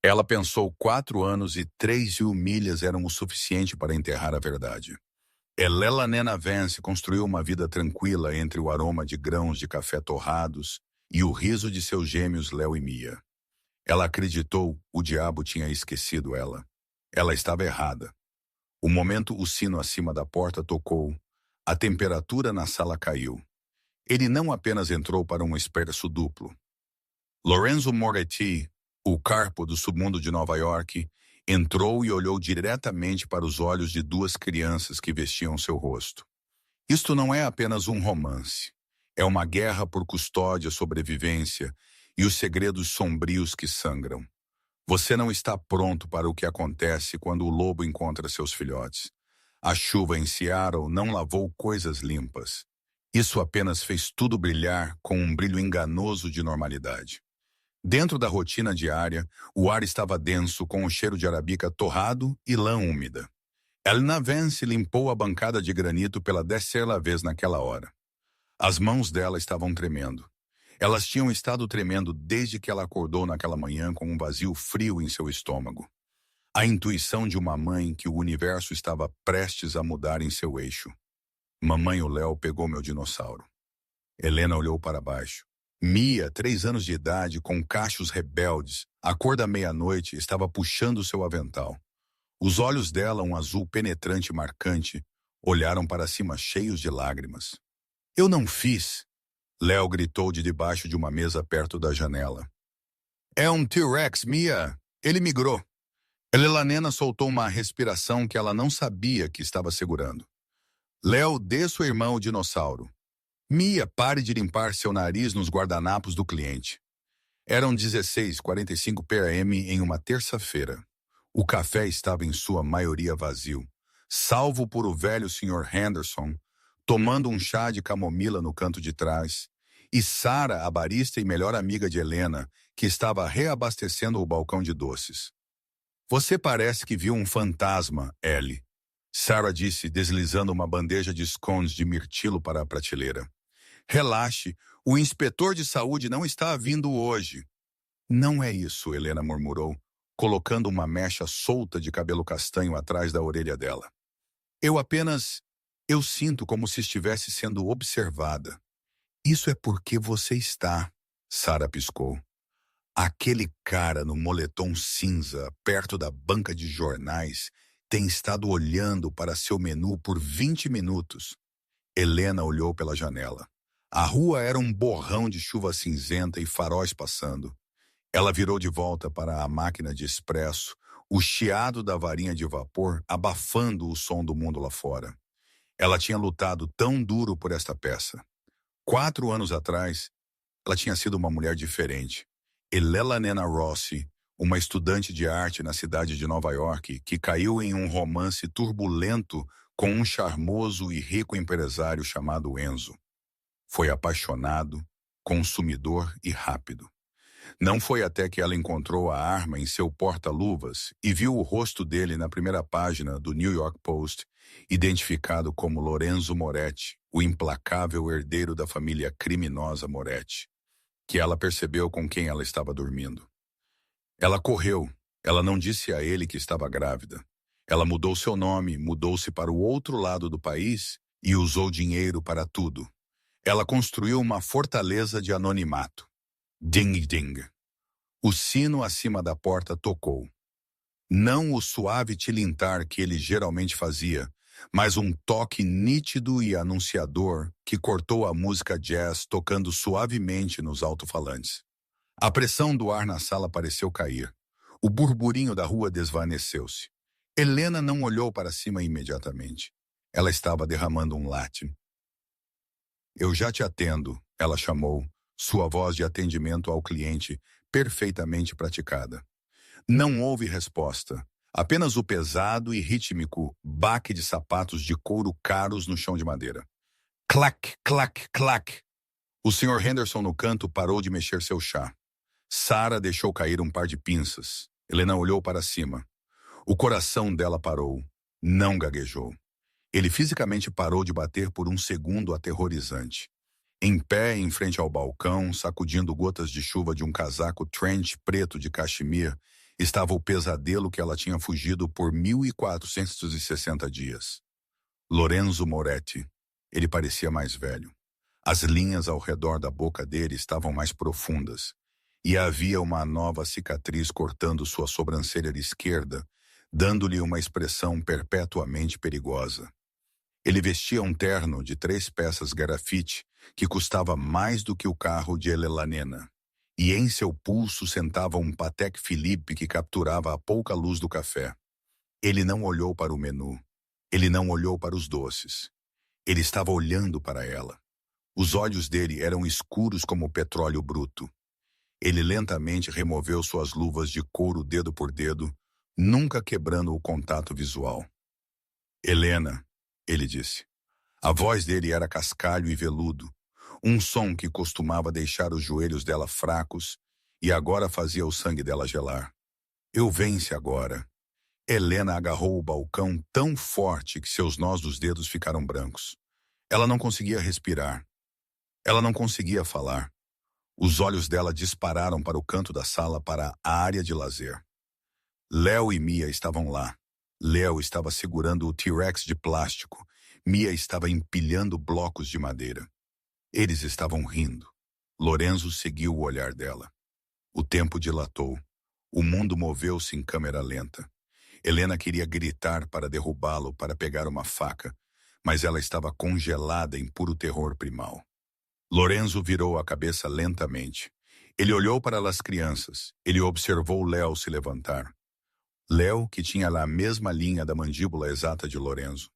Ela pensou 4 anos e 3.000 milhas eram o suficiente para enterrar a verdade. Elela Nena Vance construiu uma vida tranquila entre o aroma de grãos de café torrados e o riso de seus gêmeos Léo e Mia. Ela acreditou o diabo tinha esquecido ela. Ela estava errada. O momento o sino acima da porta tocou, a temperatura na sala caiu. Ele não apenas entrou para um expresso duplo. Lorenzo Moretti, o carpo do submundo de Nova York, entrou e olhou diretamente para os olhos de duas crianças que vestiam seu rosto. Isto não é apenas um romance. É uma guerra por custódia, sobrevivência e os segredos sombrios que sangram. Você não está pronto para o que acontece quando o lobo encontra seus filhotes. A chuva em Seattle não lavou coisas limpas. Isso apenas fez tudo brilhar com um brilho enganoso de normalidade. Dentro da rotina diária, o ar estava denso com o cheiro de arabica torrado e lã úmida. Elena Vance limpou a bancada de granito pela 10ª vez naquela hora. As mãos dela estavam tremendo. Elas tinham estado tremendo desde que ela acordou naquela manhã com um vazio frio em seu estômago. A intuição de uma mãe que o universo estava prestes a mudar em seu eixo. Mamãe, o Léo pegou meu dinossauro. Helena olhou para baixo. Mia, 3 anos de idade, com cachos rebeldes, à cor da meia-noite, estava puxando seu avental. Os olhos dela, um azul penetrante e marcante, olharam para cima cheios de lágrimas. Eu não fiz, Léo gritou de debaixo de uma mesa perto da janela. É um T-Rex, Mia. Ele migrou. Elanena soltou uma respiração que ela não sabia que estava segurando. Léo, dê sua irmã o dinossauro. Mia, pare de limpar seu nariz nos guardanapos do cliente. Eram 16h45 p.m. em uma terça-feira. O café estava em sua maioria vazio, salvo por o velho Sr. Henderson, tomando um chá de camomila no canto de trás, e Sarah, a barista e melhor amiga de Helena, que estava reabastecendo o balcão de doces. Você parece que viu um fantasma, Ellie, Sarah disse, deslizando uma bandeja de scones de mirtilo para a prateleira. Relaxe, o inspetor de saúde não está vindo hoje. Não é isso, Helena murmurou, colocando uma mecha solta de cabelo castanho atrás da orelha dela. Eu sinto como se estivesse sendo observada. Isso é porque você está, Sarah piscou. Aquele cara no moletom cinza, perto da banca de jornais, tem estado olhando para seu menu por 20 minutos. Helena olhou pela janela. A rua era um borrão de chuva cinzenta e faróis passando. Ela virou de volta para a máquina de expresso, o chiado da varinha de vapor abafando o som do mundo lá fora. Ela tinha lutado tão duro por esta peça. 4 anos atrás, ela tinha sido uma mulher diferente. Elanena Rossi, uma estudante de arte na cidade de Nova York, que caiu em um romance turbulento com um charmoso e rico empresário chamado Enzo. Foi apaixonado, consumidor e rápido. Não foi até que ela encontrou a arma em seu porta-luvas e viu o rosto dele na primeira página do New York Post, identificado como Lorenzo Moretti, o implacável herdeiro da família criminosa Moretti, que ela percebeu com quem ela estava dormindo. Ela correu. Ela não disse a ele que estava grávida. Ela mudou seu nome, mudou-se para o outro lado do país e usou dinheiro para tudo. Ela construiu uma fortaleza de anonimato. Ding-ding. O sino acima da porta tocou. Não o suave tilintar que ele geralmente fazia, mas um toque nítido e anunciador que cortou a música jazz tocando suavemente nos alto-falantes. A pressão do ar na sala pareceu cair. O burburinho da rua desvaneceu-se. Helena não olhou para cima imediatamente. Ela estava derramando um latte. Eu já te atendo, ela chamou, sua voz de atendimento ao cliente perfeitamente praticada. Não houve resposta, apenas o pesado e rítmico baque de sapatos de couro caros no chão de madeira. Clac, clac, clac. O Sr. Henderson no canto parou de mexer seu chá. Sarah deixou cair um par de pinças. Helena olhou para cima. O coração dela parou. Não gaguejou. Ele fisicamente parou de bater por um segundo aterrorizante. Em pé, em frente ao balcão, sacudindo gotas de chuva de um casaco trench preto de cachemir, Estava o pesadelo que ela tinha fugido por 1460 dias. Lorenzo Moretti. Ele parecia mais velho. As linhas ao redor da boca dele estavam mais profundas, e havia uma nova cicatriz cortando sua sobrancelha esquerda, dando-lhe uma expressão perpetuamente perigosa. Ele vestia um terno de 3 peças grafite que custava mais do que o carro de Elanena, e em seu pulso sentava um Patek Philippe que capturava a pouca luz do café. Ele não olhou para o menu. Ele não olhou para os doces. Ele estava olhando para ela. Os olhos dele eram escuros como petróleo bruto. Ele lentamente removeu suas luvas de couro dedo por dedo, nunca quebrando o contato visual. Helena, ele disse. A voz dele era cascalho e veludo, um som que costumava deixar os joelhos dela fracos e agora fazia o sangue dela gelar. Eu vence agora. Helena agarrou o balcão tão forte que seus nós dos dedos ficaram brancos. Ela não conseguia respirar. Ela não conseguia falar. Os olhos dela dispararam para o canto da sala, para a área de lazer. Léo e Mia estavam lá. Léo estava segurando o T-Rex de plástico. Mia estava empilhando blocos de madeira. Eles estavam rindo. Lorenzo seguiu o olhar dela. O tempo dilatou. O mundo moveu-se em câmera lenta. Helena queria gritar para derrubá-lo, para pegar uma faca, mas ela estava congelada em puro terror primal. Lorenzo virou a cabeça lentamente. Ele olhou para as crianças. Ele observou Léo se levantar. Léo, que tinha lá a mesma linha da mandíbula exata de Lorenzo.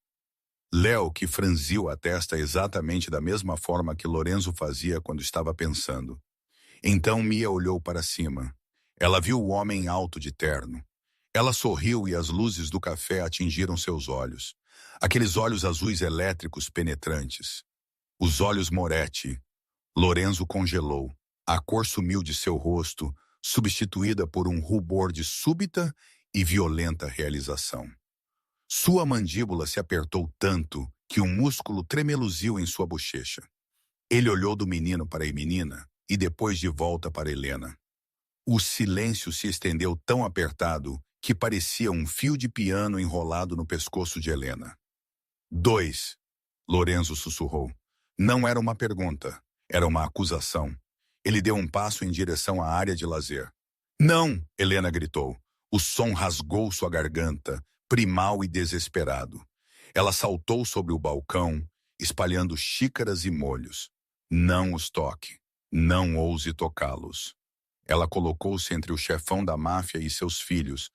Léo, que franziu a testa exatamente da mesma forma que Lorenzo fazia quando estava pensando. Então Mia olhou para cima. Ela viu o homem alto de terno. Ela sorriu e as luzes do café atingiram seus olhos. Aqueles olhos azuis elétricos penetrantes. Os olhos Moretti. Lorenzo congelou. A cor sumiu de seu rosto, substituída por um rubor de súbita e violenta realização. Sua mandíbula se apertou tanto que um músculo tremeluziu em sua bochecha. Ele olhou do menino para a menina e depois de volta para Helena. O silêncio se estendeu tão apertado que parecia um fio de piano enrolado no pescoço de Helena. 2. Lorenzo sussurrou. Não era uma pergunta, era uma acusação. Ele deu um passo em direção à área de lazer. Não! Helena gritou. O som rasgou sua garganta, primal e desesperado. Ela saltou sobre o balcão, espalhando xícaras e molhos. Não os toque. Não ouse tocá-los. Ela colocou-se entre o chefão da máfia e seus filhos,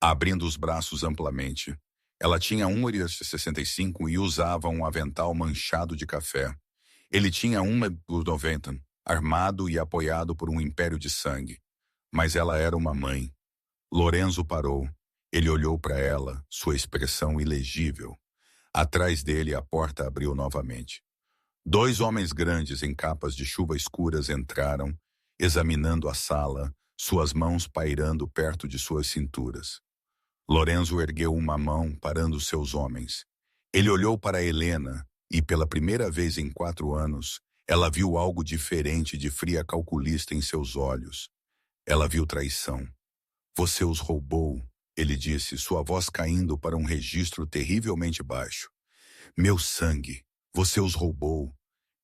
abrindo os braços amplamente. Ela tinha 1,65 e usava um avental manchado de café. Ele tinha 1,90, armado e apoiado por um império de sangue. Mas ela era uma mãe. Lorenzo parou. Ele olhou para ela, sua expressão ilegível. Atrás dele, a porta abriu novamente. 2 homens grandes em capas de chuva escuras entraram, examinando a sala, suas mãos pairando perto de suas cinturas. Lorenzo ergueu uma mão, parando seus homens. Ele olhou para Helena e, pela primeira vez em 4 anos, ela viu algo diferente de fria calculista em seus olhos. Ela viu traição. Você os roubou, ele disse, sua voz caindo para um registro terrivelmente baixo. Meu sangue, você os roubou.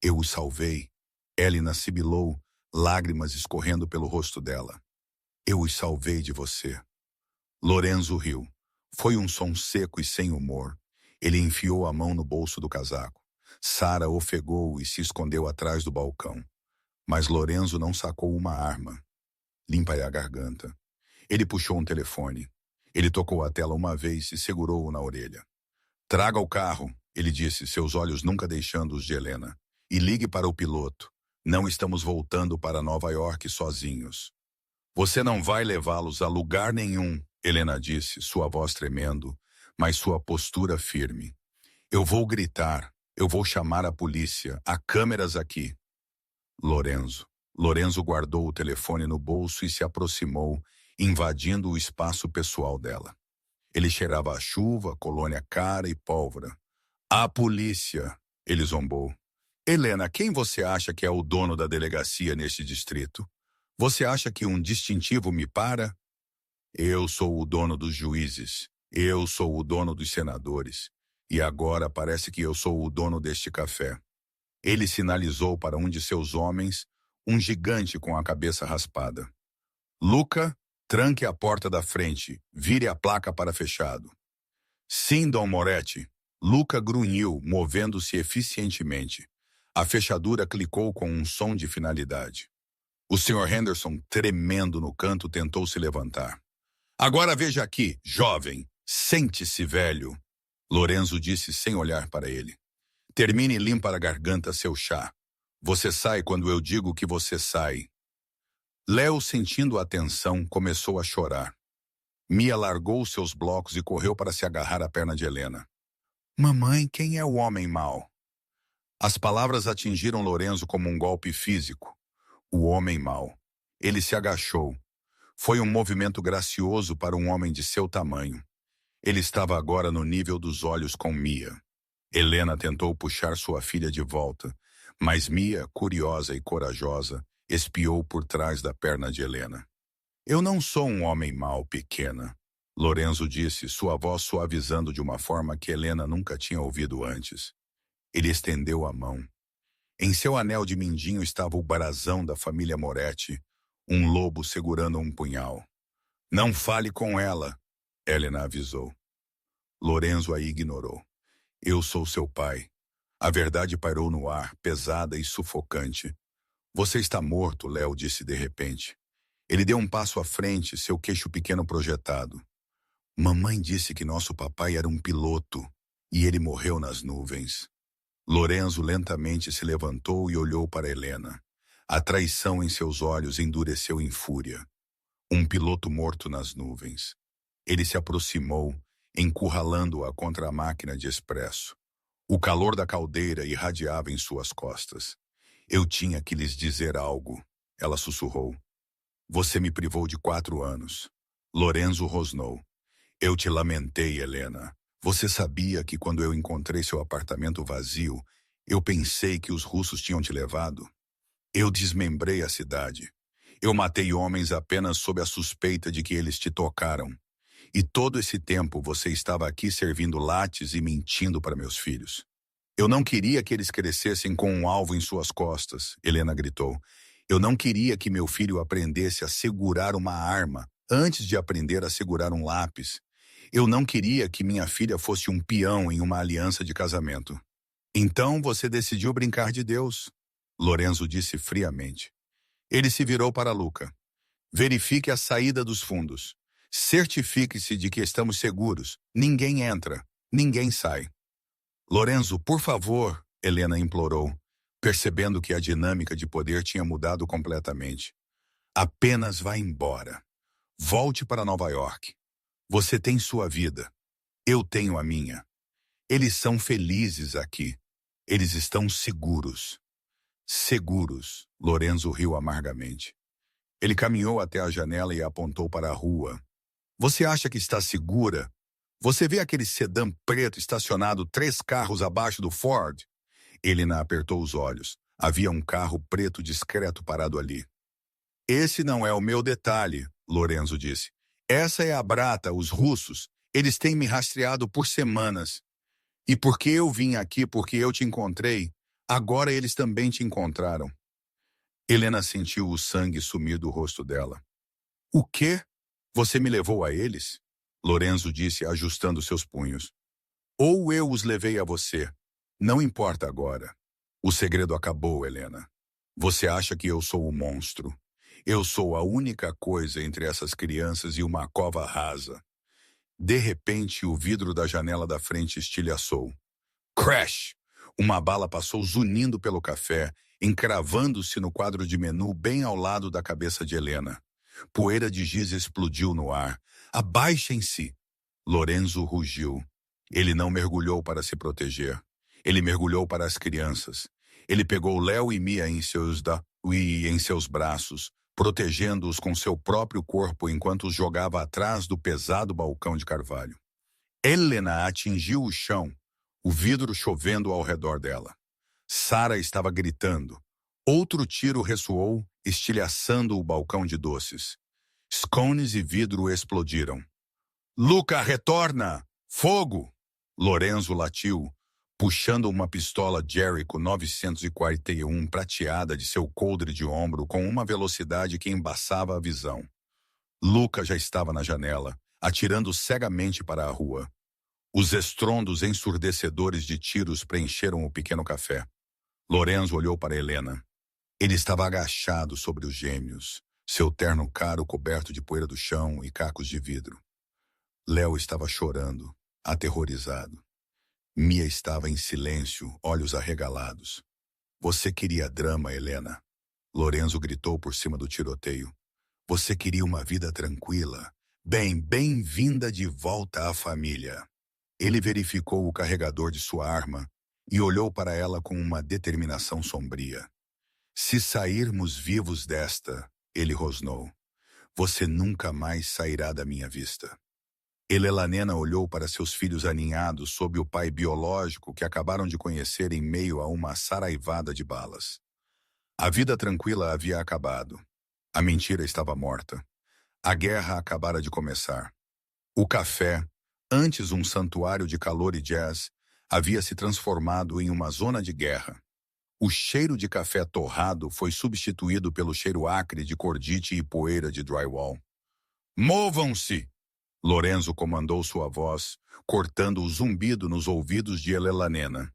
Eu os salvei. Helena sibilou, lágrimas escorrendo pelo rosto dela. Eu os salvei de você. Lorenzo riu. Foi um som seco e sem humor. Ele enfiou a mão no bolso do casaco. Sara ofegou e se escondeu atrás do balcão. Mas Lorenzo não sacou uma arma. Limpa-lhe a garganta. Ele puxou um telefone. Ele tocou a tela uma vez e segurou-o na orelha. Traga o carro, ele disse, seus olhos nunca deixando os de Helena. E ligue para o piloto. Não estamos voltando para Nova York sozinhos. Você não vai levá-los a lugar nenhum, Helena disse, sua voz tremendo, mas sua postura firme. Eu vou gritar, eu vou chamar a polícia, há câmeras aqui. Lorenzo guardou o telefone no bolso e se aproximou, invadindo o espaço pessoal dela. Ele cheirava a chuva, colônia cara e pólvora. A polícia, ele zombou. Helena, quem você acha que é o dono da delegacia neste distrito? Você acha que um distintivo me para? Eu sou o dono dos juízes. Eu sou o dono dos senadores. E agora parece que eu sou o dono deste café. Ele sinalizou para um de seus homens, um gigante com a cabeça raspada. Luca, tranque a porta da frente. Vire a placa para fechado. Sim, Dom Moretti. Luca grunhiu, movendo-se eficientemente. A fechadura clicou com um som de finalidade. O Sr. Henderson, tremendo no canto, tentou se levantar. Agora veja aqui, jovem. Sente-se, velho. Lorenzo disse sem olhar para ele. Termine e limpa a garganta seu chá. Você sai quando eu digo que você sai. Léo, sentindo a tensão, começou a chorar. Mia largou seus blocos e correu para se agarrar à perna de Helena. Mamãe, quem é o homem mau? As palavras atingiram Lorenzo como um golpe físico. O homem mau. Ele se agachou. Foi um movimento gracioso para um homem de seu tamanho. Ele estava agora no nível dos olhos com Mia. Helena tentou puxar sua filha de volta, mas Mia, curiosa e corajosa, espiou por trás da perna de Helena. Eu não sou um homem mau, pequena, Lorenzo disse, sua voz suavizando de uma forma que Helena nunca tinha ouvido antes. Ele estendeu a mão. Em seu anel de mindinho estava o brasão da família Moretti, um lobo segurando um punhal. Não fale com ela, Helena avisou. Lorenzo a ignorou. Eu sou seu pai. A verdade pairou no ar, pesada e sufocante. Você está morto, Léo disse de repente. Ele deu um passo à frente, seu queixo pequeno projetado. Mamãe disse que nosso papai era um piloto, e ele morreu nas nuvens. Lorenzo lentamente se levantou e olhou para Helena. A traição em seus olhos endureceu em fúria. Um piloto morto nas nuvens. Ele se aproximou, encurralando-a contra a máquina de expresso. O calor da caldeira irradiava em suas costas. Eu tinha que lhes dizer algo, ela sussurrou. Você me privou de 4 anos. Lorenzo rosnou. Eu te lamentei, Helena. Você sabia que quando eu encontrei seu apartamento vazio, eu pensei que os russos tinham te levado? Eu desmembrei a cidade. Eu matei homens apenas sob a suspeita de que eles te tocaram. E todo esse tempo você estava aqui servindo lattes e mentindo para meus filhos. Eu não queria que eles crescessem com um alvo em suas costas, Helena gritou. Eu não queria que meu filho aprendesse a segurar uma arma antes de aprender a segurar um lápis. Eu não queria que minha filha fosse um peão em uma aliança de casamento. Então você decidiu brincar de Deus, Lorenzo disse friamente. Ele se virou para Luca. Verifique a saída dos fundos. Certifique-se de que estamos seguros. Ninguém entra, ninguém sai. Lorenzo, por favor, Helena implorou, percebendo que a dinâmica de poder tinha mudado completamente. Apenas vá embora. Volte para Nova York. Você tem sua vida. Eu tenho a minha. Eles são felizes aqui. Eles estão seguros. Seguros, Lorenzo riu amargamente. Ele caminhou até a janela e apontou para a rua. Você acha que está segura? Você vê aquele sedã preto estacionado 3 carros abaixo do Ford? Helena apertou os olhos. Havia um carro preto discreto parado ali. Esse não é o meu detalhe, Lorenzo disse. Essa é a Brata, os russos. Eles têm me rastreado por semanas. E porque eu vim aqui, porque eu te encontrei, agora eles também te encontraram. Helena sentiu o sangue sumir do rosto dela. O quê? Você me levou a eles? Lorenzo disse, ajustando seus punhos. Ou eu os levei a você. Não importa agora. O segredo acabou, Helena. Você acha que eu sou o monstro. Eu sou a única coisa entre essas crianças e uma cova rasa. De repente, o vidro da janela da frente estilhaçou. Crash! Uma bala passou zunindo pelo café, encravando-se no quadro de menu bem ao lado da cabeça de Helena. Poeira de giz explodiu no ar. Abaixem-se! Lorenzo rugiu. Ele não mergulhou para se proteger. Ele mergulhou para as crianças. Ele pegou Léo e Mia em seus braços, protegendo-os com seu próprio corpo enquanto os jogava atrás do pesado balcão de carvalho. Helena atingiu o chão, o vidro chovendo ao redor dela. Sara estava gritando. Outro tiro ressoou, estilhaçando o balcão de doces. Scones e vidro explodiram. Luca, retorna! Fogo! Lorenzo latiu, puxando uma pistola Jericho 941 prateada de seu coldre de ombro com uma velocidade que embaçava a visão. Luca já estava na janela, atirando cegamente para a rua. Os estrondos ensurdecedores de tiros preencheram o pequeno café. Lorenzo olhou para Helena. Ele estava agachado sobre os gêmeos, seu terno caro coberto de poeira do chão e cacos de vidro. Léo estava chorando, aterrorizado. Mia estava em silêncio, olhos arregalados. Você queria drama, Helena. Lorenzo gritou por cima do tiroteio. Você queria uma vida tranquila. Bem-vinda de volta à família. Ele verificou o carregador de sua arma e olhou para ela com uma determinação sombria. Se sairmos vivos desta, ele rosnou, você nunca mais sairá da minha vista. Elelanena olhou para seus filhos aninhados sob o pai biológico que acabaram de conhecer em meio a uma saraivada de balas. A vida tranquila havia acabado. A mentira estava morta. A guerra acabara de começar. O café, antes um santuário de calor e jazz, havia se transformado em uma zona de guerra. O cheiro de café torrado foi substituído pelo cheiro acre de cordite e poeira de drywall. Movam-se! Lorenzo comandou sua voz, cortando o zumbido nos ouvidos de Elelanena.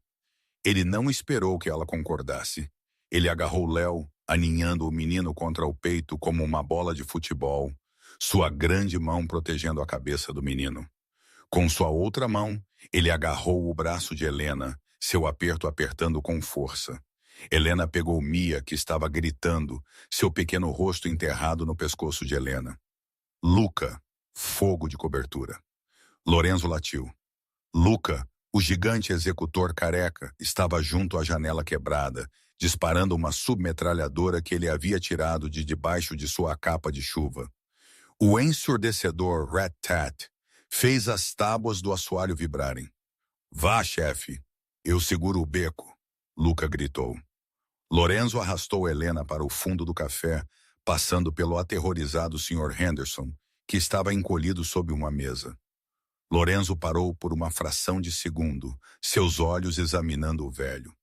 Ele não esperou que ela concordasse. Ele agarrou Léo, aninhando o menino contra o peito como uma bola de futebol, sua grande mão protegendo a cabeça do menino. Com sua outra mão, ele agarrou o braço de Helena, seu aperto apertando com força. Helena pegou Mia, que estava gritando, seu pequeno rosto enterrado no pescoço de Helena. Luca, fogo de cobertura. Lorenzo latiu. Luca, o gigante executor careca, estava junto à janela quebrada, disparando uma submetralhadora que ele havia tirado de debaixo de sua capa de chuva. O ensurdecedor Rat-Tat fez as tábuas do assoalho vibrarem. Vá, chefe, eu seguro o beco, Luca gritou. Lorenzo arrastou Helena para o fundo do café, passando pelo aterrorizado Sr. Henderson, que estava encolhido sob uma mesa. Lorenzo parou por uma fração de segundo, seus olhos examinando o velho.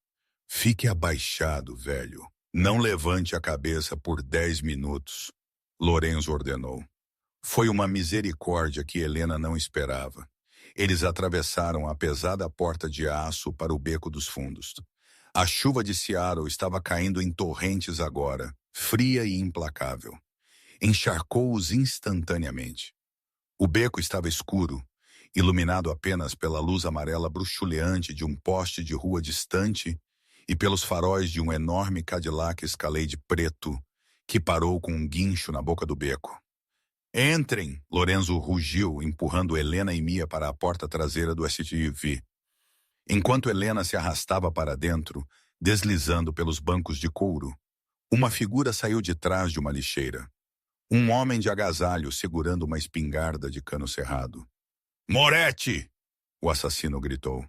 Fique abaixado, velho. Não levante a cabeça por 10 minutos, Lorenzo ordenou. Foi uma misericórdia que Helena não esperava. Eles atravessaram a pesada porta de aço para o beco dos fundos. A chuva de Seattle estava caindo em torrentes agora, fria e implacável. Encharcou-os instantaneamente. O beco estava escuro, iluminado apenas pela luz amarela bruxuleante de um poste de rua distante e pelos faróis de um enorme Cadillac Escalade preto que parou com um guincho na boca do beco. Entrem! Lorenzo rugiu, empurrando Helena e Mia para a porta traseira do SUV. Enquanto Helena se arrastava para dentro, deslizando pelos bancos de couro, uma figura saiu de trás de uma lixeira. Um homem de agasalho segurando uma espingarda de cano cerrado. Moretti! O assassino gritou.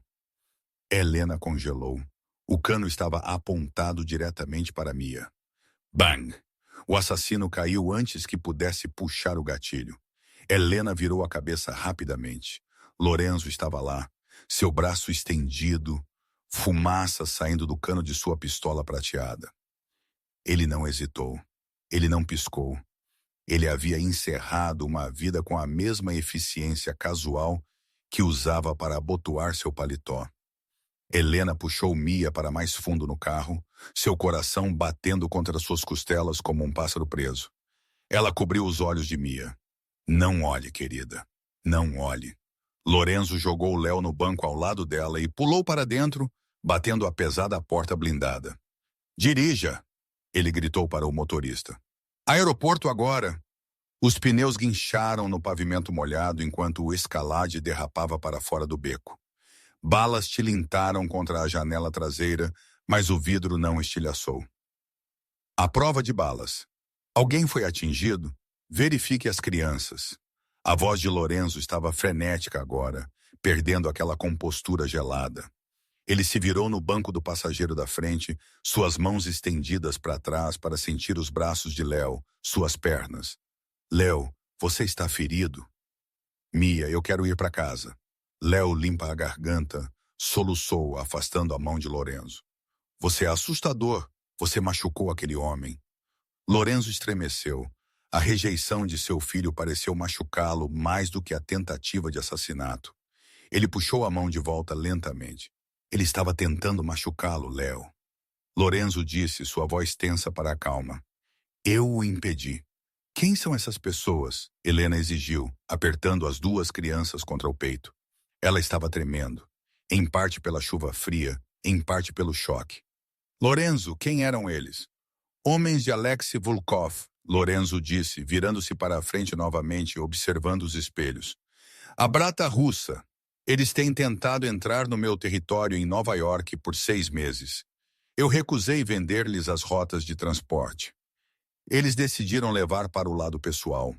Helena congelou. O cano estava apontado diretamente para Mia. Bang! O assassino caiu antes que pudesse puxar o gatilho. Helena virou a cabeça rapidamente. Lorenzo estava lá, seu braço estendido, fumaça saindo do cano de sua pistola prateada. Ele não hesitou. Ele não piscou. Ele havia encerrado uma vida com a mesma eficiência casual que usava para abotoar seu paletó. Helena puxou Mia para mais fundo no carro, seu coração batendo contra suas costelas como um pássaro preso. Ela cobriu os olhos de Mia. Não olhe, querida. Não olhe. Lorenzo jogou Léo no banco ao lado dela e pulou para dentro, batendo a pesada porta blindada. Dirija! Ele gritou para o motorista. Aeroporto agora! Os pneus guincharam no pavimento molhado enquanto o Escalade derrapava para fora do beco. Balas tilintaram contra a janela traseira, mas o vidro não estilhaçou. À prova de balas. Alguém foi atingido? Verifique as crianças. A voz de Lorenzo estava frenética agora, perdendo aquela compostura gelada. Ele se virou no banco do passageiro da frente, suas mãos estendidas para trás para sentir os braços de Léo, suas pernas. Léo, você está ferido? Mia, eu quero ir para casa. Léo limpa a garganta, soluçou, afastando a mão de Lorenzo. Você é assustador. Você machucou aquele homem. Lorenzo estremeceu. A rejeição de seu filho pareceu machucá-lo mais do que a tentativa de assassinato. Ele puxou a mão de volta lentamente. Ele estava tentando machucá-lo, Léo. Lorenzo disse, sua voz tensa para a calma. Eu o impedi. Quem são essas pessoas? Helena exigiu, apertando as duas crianças contra o peito. Ela estava tremendo, em parte pela chuva fria, em parte pelo choque. Lorenzo, quem eram eles? Homens de Alexei Volkov, Lorenzo disse, virando-se para a frente novamente, observando os espelhos. A Brata Russa. Eles têm tentado entrar no meu território em Nova York por 6 meses. Eu recusei vender-lhes as rotas de transporte. Eles decidiram levar para o lado pessoal.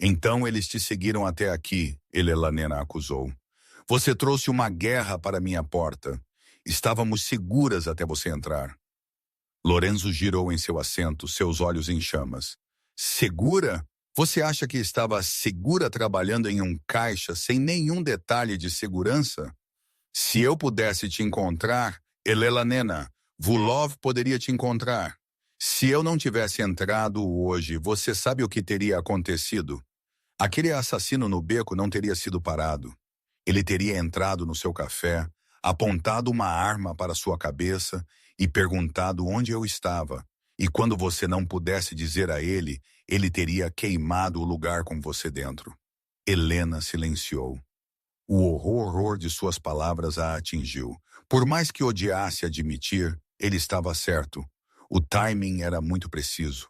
Então eles te seguiram até aqui, Elelanena acusou. Você trouxe uma guerra para minha porta. Estávamos seguras até você entrar. Lorenzo girou em seu assento, seus olhos em chamas. Segura? Você acha que estava segura trabalhando em um caixa sem nenhum detalhe de segurança? Se eu pudesse te encontrar, Elelanena, Vulov poderia te encontrar. Se eu não tivesse entrado hoje, você sabe o que teria acontecido? Aquele assassino no beco não teria sido parado. Ele teria entrado no seu café, apontado uma arma para sua cabeça e perguntado onde eu estava. E quando você não pudesse dizer a ele, ele teria queimado o lugar com você dentro. Helena silenciou. O horror de suas palavras a atingiu. Por mais que odiasse admitir, ele estava certo. O timing era muito preciso.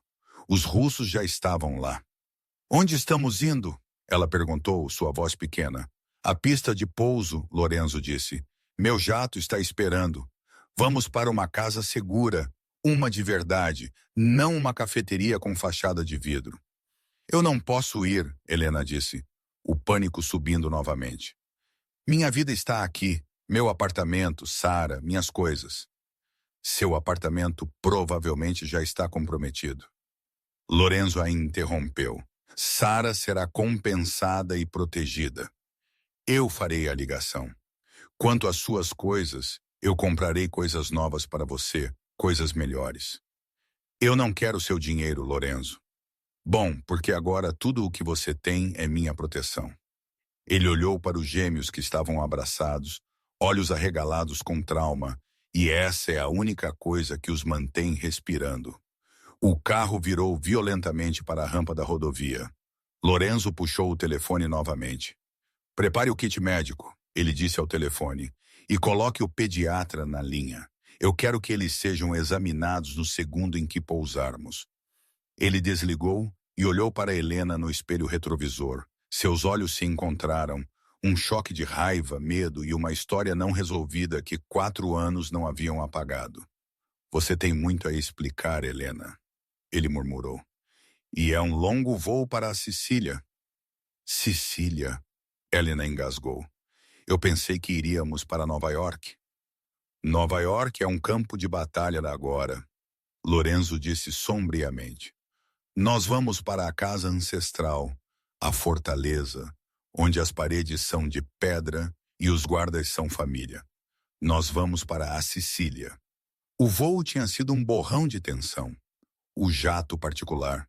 Os russos já estavam lá. Onde estamos indo? Ela perguntou, sua voz pequena. A pista de pouso, Lorenzo disse. Meu jato está esperando. Vamos para uma casa segura, uma de verdade, não uma cafeteria com fachada de vidro. Eu não posso ir, Helena disse, o pânico subindo novamente. Minha vida está aqui, meu apartamento, Sara, minhas coisas. Seu apartamento provavelmente já está comprometido. Lorenzo a interrompeu. Sara será compensada e protegida. Eu farei a ligação. Quanto às suas coisas, eu comprarei coisas novas para você, coisas melhores. Eu não quero seu dinheiro, Lorenzo. Bom, porque agora tudo o que você tem é minha proteção. Ele olhou para os gêmeos que estavam abraçados, olhos arregalados com trauma, e essa é a única coisa que os mantém respirando. O carro virou violentamente para a rampa da rodovia. Lorenzo puxou o telefone novamente. Prepare o kit médico, ele disse ao telefone, e coloque o pediatra na linha. Eu quero que eles sejam examinados no segundo em que pousarmos. Ele desligou e olhou para Helena no espelho retrovisor. Seus olhos se encontraram, um choque de raiva, medo e uma história não resolvida que 4 anos não haviam apagado. Você tem muito a explicar, Helena, ele murmurou. E é um longo voo para a Sicília. Sicília, Helena engasgou. Eu pensei que iríamos para Nova York. Nova York é um campo de batalha agora, Lorenzo disse sombriamente. Nós vamos para a casa ancestral, a fortaleza, onde as paredes são de pedra e os guardas são família. Nós vamos para a Sicília. O voo tinha sido um borrão de tensão. O jato particular.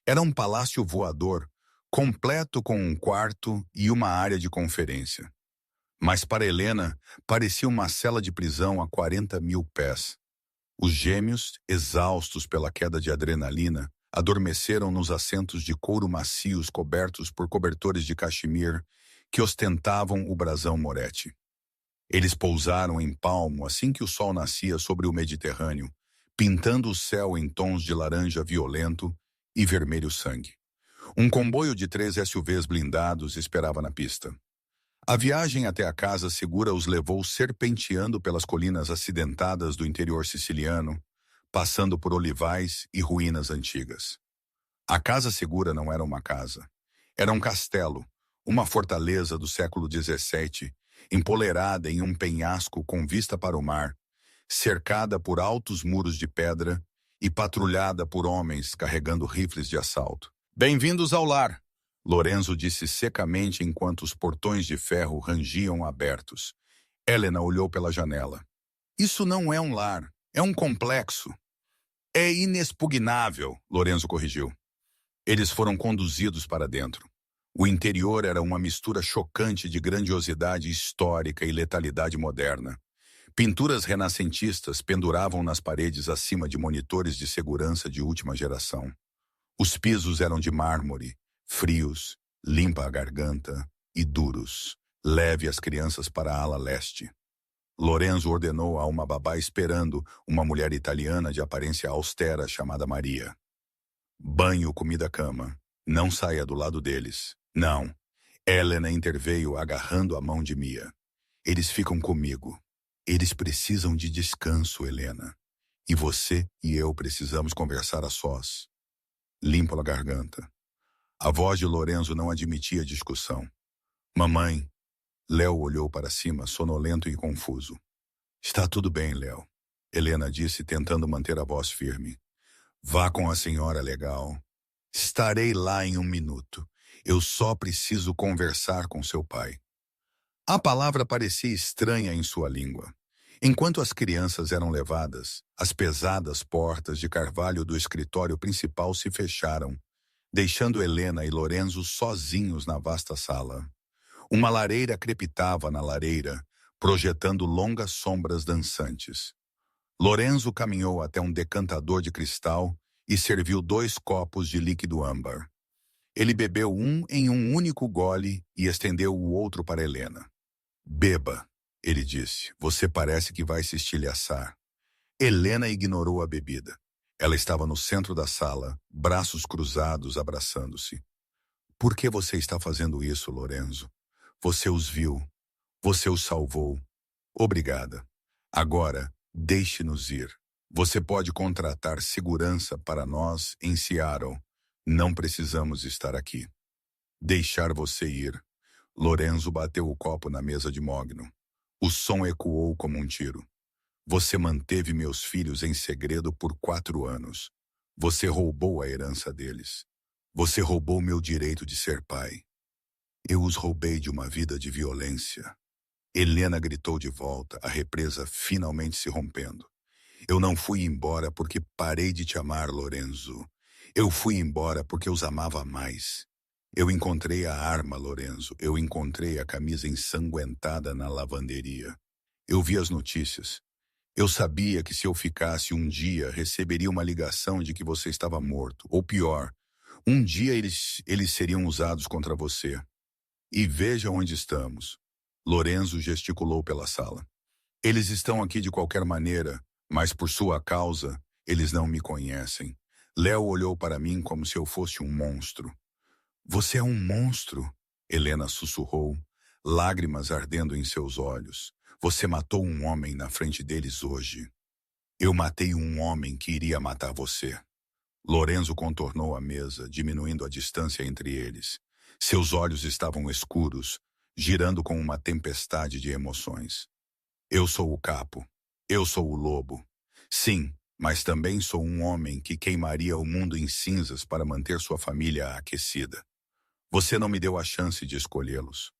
Era um palácio voador, completo com um quarto e uma área de conferência. Mas para Helena, parecia uma cela de prisão a 40 mil pés. Os gêmeos, exaustos pela queda de adrenalina, adormeceram nos assentos de couro macios cobertos por cobertores de cachemir que ostentavam o brasão Moretti. Eles pousaram em Palmo assim que o sol nascia sobre o Mediterrâneo, pintando o céu em tons de laranja violento e vermelho sangue. Um comboio de 3 SUVs blindados esperava na pista. A viagem até a casa segura os levou serpenteando pelas colinas acidentadas do interior siciliano, passando por olivais e ruínas antigas. A casa segura não era uma casa. Era um castelo, uma fortaleza do século XVII, empoleirada em um penhasco com vista para o mar, cercada por altos muros de pedra e patrulhada por homens carregando rifles de assalto. Bem-vindos ao lar, Lorenzo disse secamente enquanto os portões de ferro rangiam abertos. Helena olhou pela janela. Isso não é um lar, é um complexo. É inexpugnável, Lorenzo corrigiu. Eles foram conduzidos para dentro. O interior era uma mistura chocante de grandiosidade histórica e letalidade moderna. Pinturas renascentistas penduravam nas paredes acima de monitores de segurança de última geração. Os pisos eram de mármore, frios, limpa a garganta e duros. Leve as crianças para a ala leste. Lorenzo ordenou a uma babá esperando, uma mulher italiana de aparência austera chamada Maria. Banho, comida, cama. Não saia do lado deles. Não. Helena interveio agarrando a mão de Mia. Eles ficam comigo. Eles precisam de descanso, Helena. E você e eu precisamos conversar a sós. Limpa a garganta. A voz de Lorenzo não admitia discussão. Mamãe. Léo olhou para cima, sonolento e confuso. Está tudo bem, Léo. Helena disse, tentando manter a voz firme. Vá com a senhora legal. Estarei lá em 1 minuto. Eu só preciso conversar com seu pai. A palavra parecia estranha em sua língua. Enquanto as crianças eram levadas, as pesadas portas de carvalho do escritório principal se fecharam, deixando Helena e Lorenzo sozinhos na vasta sala. Uma lareira crepitava na lareira, projetando longas sombras dançantes. Lorenzo caminhou até um decantador de cristal e serviu 2 copos de líquido âmbar. Ele bebeu um em um único gole e estendeu o outro para Helena. Beba, ele disse. Você parece que vai se estilhaçar. Helena ignorou a bebida. Ela estava no centro da sala, braços cruzados, abraçando-se. Por que você está fazendo isso, Lorenzo? Você os viu. Você os salvou. Obrigada. Agora, deixe-nos ir. Você pode contratar segurança para nós em Seattle. Não precisamos estar aqui. Deixar você ir. Lorenzo bateu o copo na mesa de mogno. O som ecoou como um tiro. Você manteve meus filhos em segredo por 4 anos. Você roubou a herança deles. Você roubou meu direito de ser pai. Eu os roubei de uma vida de violência. Helena gritou de volta, a represa finalmente se rompendo. Eu não fui embora porque parei de te amar, Lorenzo. Eu fui embora porque os amava mais. Eu encontrei a arma, Lorenzo. Eu encontrei a camisa ensanguentada na lavanderia. Eu vi as notícias. Eu sabia que se eu ficasse um dia, receberia uma ligação de que você estava morto. Ou pior, um dia eles seriam usados contra você. E veja onde estamos. Lorenzo gesticulou pela sala. Eles estão aqui de qualquer maneira, mas por sua causa, eles não me conhecem. Léo olhou para mim como se eu fosse um monstro. Você é um monstro, Helena sussurrou, lágrimas ardendo em seus olhos. Você matou um homem na frente deles hoje. Eu matei um homem que iria matar você. Lorenzo contornou a mesa, diminuindo a distância entre eles. Seus olhos estavam escuros, girando com uma tempestade de emoções. Eu sou o capo. Eu sou o lobo. Sim, mas também sou um homem que queimaria o mundo em cinzas para manter sua família aquecida. Você não me deu a chance de escolhê-los.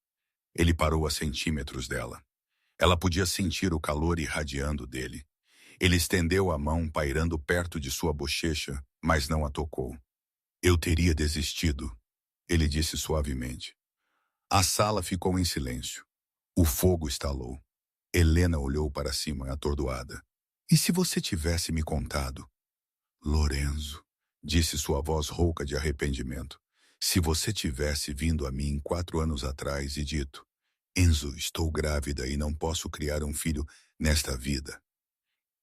Ele parou a centímetros dela. Ela podia sentir o calor irradiando dele. Ele estendeu a mão pairando perto de sua bochecha, mas não a tocou. Eu teria desistido, ele disse suavemente. A sala ficou em silêncio. O fogo estalou. Helena olhou para cima, atordoada. E se você tivesse me contado? Lorenzo, disse sua voz rouca de arrependimento. Se você tivesse vindo a mim 4 anos atrás e dito, Enzo, estou grávida e não posso criar um filho nesta vida.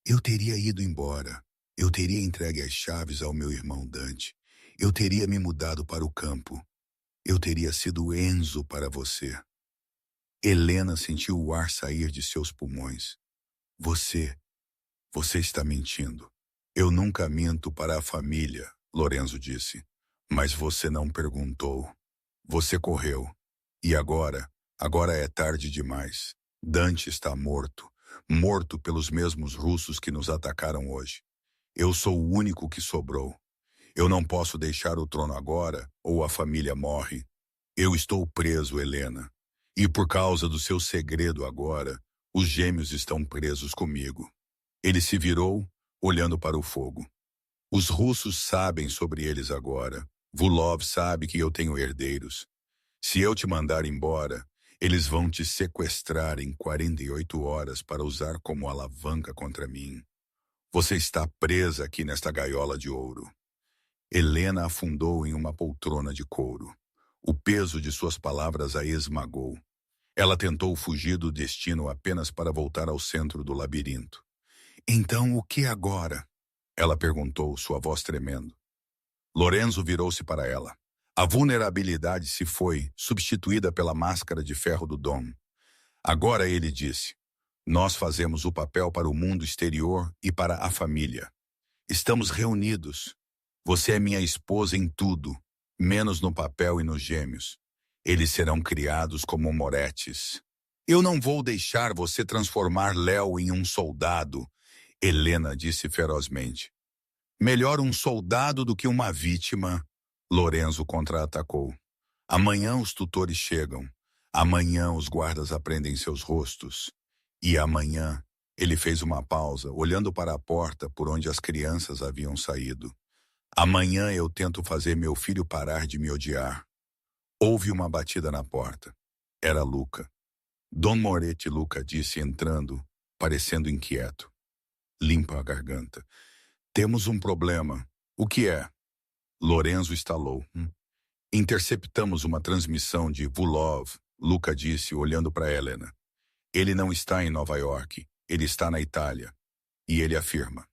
Eu teria ido embora. Eu teria entregue as chaves ao meu irmão Dante. Eu teria me mudado para o campo. Eu teria sido Enzo para você. Helena sentiu o ar sair de seus pulmões. Você está mentindo. Eu nunca minto para a família, Lorenzo disse. Mas você não perguntou. Você correu. E agora é tarde demais. Dante está morto. Morto pelos mesmos russos que nos atacaram hoje. Eu sou o único que sobrou. Eu não posso deixar o trono agora, ou a família morre. Eu estou preso, Helena. E por causa do seu segredo agora, os gêmeos estão presos comigo. Ele se virou, olhando para o fogo. Os russos sabem sobre eles agora. Vulov sabe que eu tenho herdeiros. Se eu te mandar embora, eles vão te sequestrar em 48 horas para usar como alavanca contra mim. Você está presa aqui nesta gaiola de ouro. Helena afundou em uma poltrona de couro. O peso de suas palavras a esmagou. Ela tentou fugir do destino apenas para voltar ao centro do labirinto. Então, o que agora? Ela perguntou, sua voz tremendo. Lorenzo virou-se para ela. A vulnerabilidade se foi, substituída pela máscara de ferro do Dom. Agora ele disse, nós fazemos o papel para o mundo exterior e para a família. Estamos reunidos. Você é minha esposa em tudo, menos no papel e nos gêmeos. Eles serão criados como moretes. Eu não vou deixar você transformar Léo em um soldado, Helena disse ferozmente. Melhor um soldado do que uma vítima, Lorenzo contra-atacou. Amanhã os tutores chegam. Amanhã os guardas aprendem seus rostos. E amanhã, ele fez uma pausa, olhando para a porta por onde as crianças haviam saído. Amanhã eu tento fazer meu filho parar de me odiar. Houve uma batida na porta. Era Luca. Dom Moretti, Luca disse entrando, parecendo inquieto. Limpa a garganta. Temos um problema. O que é? Lorenzo estalou. Interceptamos uma transmissão de Vulov, Luca disse, olhando para Helena. Ele não está em Nova York. Ele está na Itália. E ele afirma.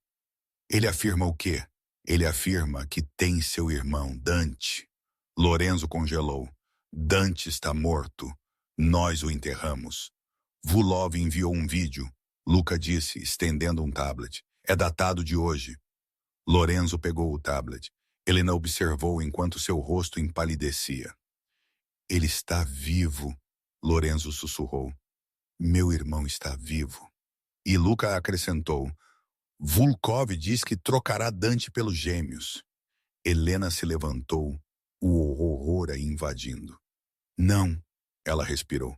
Ele afirma o quê? Ele afirma que tem seu irmão, Dante. Lorenzo congelou. Dante está morto. Nós o enterramos. Vulov enviou um vídeo. Luca disse, estendendo um tablet. É datado de hoje. Lorenzo pegou o tablet. Helena observou enquanto seu rosto empalidecia. Ele está vivo, Lorenzo sussurrou. Meu irmão está vivo. E Luca acrescentou. Vulkov diz que trocará Dante pelos gêmeos. Helena se levantou, o horror a invadindo. Não, ela respirou.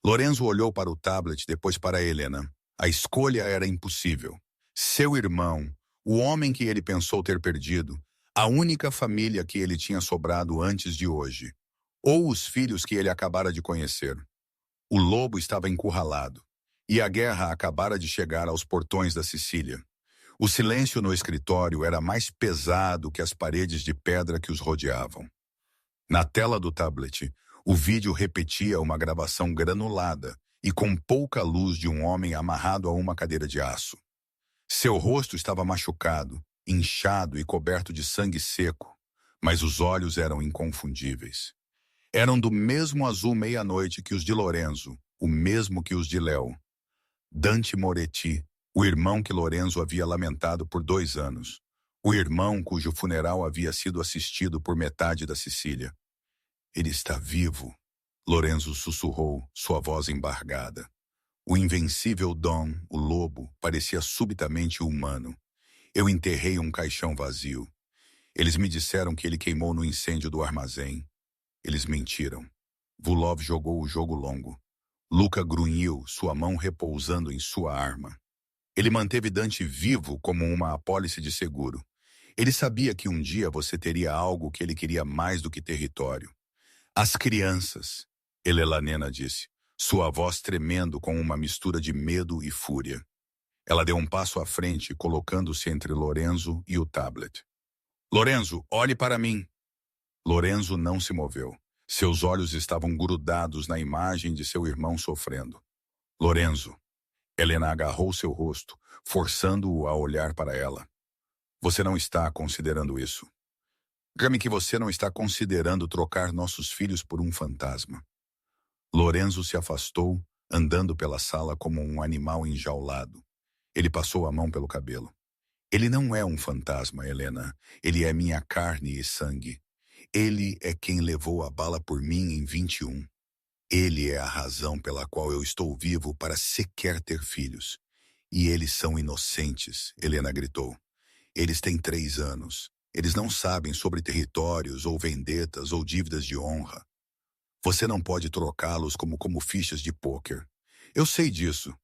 Lorenzo olhou para o tablet, depois para Helena. A escolha era impossível. Seu irmão, o homem que ele pensou ter perdido, a única família que ele tinha sobrado antes de hoje, ou os filhos que ele acabara de conhecer. O lobo estava encurralado, e a guerra acabara de chegar aos portões da Sicília. O silêncio no escritório era mais pesado que as paredes de pedra que os rodeavam. Na tela do tablet, o vídeo repetia uma gravação granulada e com pouca luz de um homem amarrado a uma cadeira de aço. Seu rosto estava machucado, inchado e coberto de sangue seco, mas os olhos eram inconfundíveis. Eram do mesmo azul meia-noite que os de Lorenzo, o mesmo que os de Léo. Dante Moretti, o irmão que Lorenzo havia lamentado por 2 anos, o irmão cujo funeral havia sido assistido por metade da Sicília. Ele está vivo, Lorenzo sussurrou, sua voz embargada. O invencível Dom, o lobo, parecia subitamente humano. Eu enterrei um caixão vazio. Eles me disseram que ele queimou no incêndio do armazém. Eles mentiram. Vulov jogou o jogo longo. Luca grunhiu, sua mão repousando em sua arma. Ele manteve Dante vivo como uma apólice de seguro. Ele sabia que um dia você teria algo que ele queria mais do que território. As crianças, Helena disse, sua voz tremendo com uma mistura de medo e fúria. Ela deu um passo à frente, colocando-se entre Lorenzo e o tablet. Lorenzo, olhe para mim. Lorenzo não se moveu. Seus olhos estavam grudados na imagem de seu irmão sofrendo. Lorenzo. Helena agarrou seu rosto, forçando-o a olhar para ela. Você não está considerando isso. Diga-me que você não está considerando trocar nossos filhos por um fantasma. Lorenzo se afastou, andando pela sala como um animal enjaulado. Ele passou a mão pelo cabelo. Ele não é um fantasma, Helena. Ele é minha carne e sangue. Ele é quem levou a bala por mim em 21. Ele é a razão pela qual eu estou vivo para sequer ter filhos. E eles são inocentes, Helena gritou. Eles têm 3 anos. Eles não sabem sobre territórios ou vendetas ou dívidas de honra. Você não pode trocá-los como fichas de pôquer. Eu sei disso.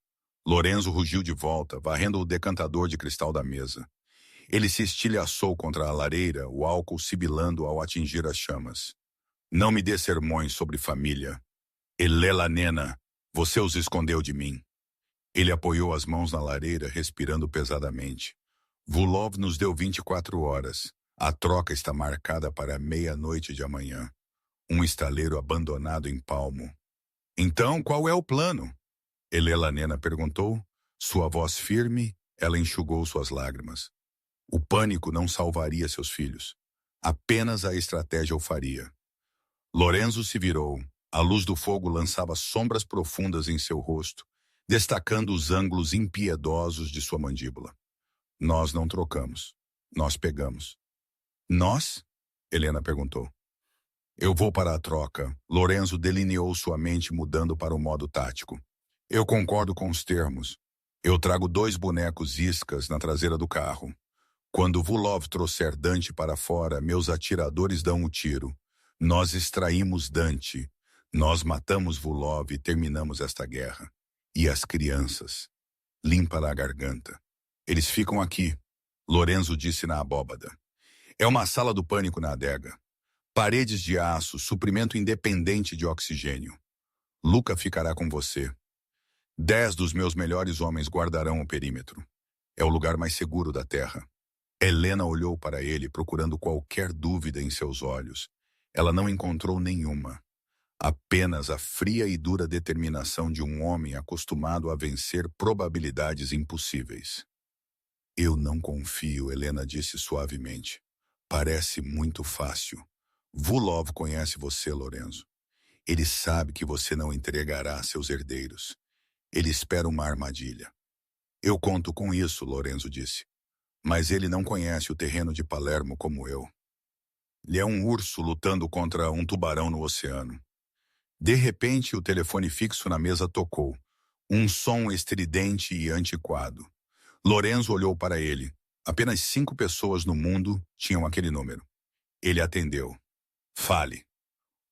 Lorenzo rugiu de volta, varrendo o decantador de cristal da mesa. Ele se estilhaçou contra a lareira, o álcool sibilando ao atingir as chamas. Não me dê sermões sobre família. Elela nena, você os escondeu de mim. Ele apoiou as mãos na lareira, respirando pesadamente. Vulov nos deu 24 horas. A troca está marcada para meia-noite de amanhã. Um estaleiro abandonado em Palmo. Então, qual é o plano? Elela nena perguntou. Sua voz firme, ela enxugou suas lágrimas. O pânico não salvaria seus filhos. Apenas a estratégia o faria. Lorenzo se virou. A luz do fogo lançava sombras profundas em seu rosto, destacando os ângulos impiedosos de sua mandíbula. Nós não trocamos. Nós pegamos. Nós? Helena perguntou. Eu vou para a troca. Lorenzo delineou sua mente mudando para o modo tático. Eu concordo com os termos. Eu trago 2 bonecos iscas na traseira do carro. Quando Vulov trouxer Dante para fora, meus atiradores dão o tiro. Nós extraímos Dante. Nós matamos Vulov e terminamos esta guerra. E as crianças? Limpa a garganta. Eles ficam aqui, Lorenzo disse na abóbada. É uma sala do pânico na adega. Paredes de aço, suprimento independente de oxigênio. Luca ficará com você. 10 dos meus melhores homens guardarão o perímetro. É o lugar mais seguro da terra. Helena olhou para ele, procurando qualquer dúvida em seus olhos. Ela não encontrou nenhuma. Apenas a fria e dura determinação de um homem acostumado a vencer probabilidades impossíveis. Eu não confio, Helena disse suavemente. Parece muito fácil. Vulov conhece você, Lorenzo. Ele sabe que você não entregará seus herdeiros. Ele espera uma armadilha. Eu conto com isso, Lorenzo disse. Mas ele não conhece o terreno de Palermo como eu. Ele é um urso lutando contra um tubarão no oceano. De repente, o telefone fixo na mesa tocou. Um som estridente e antiquado. Lorenzo olhou para ele. Apenas 5 pessoas no mundo tinham aquele número. Ele atendeu. Fale.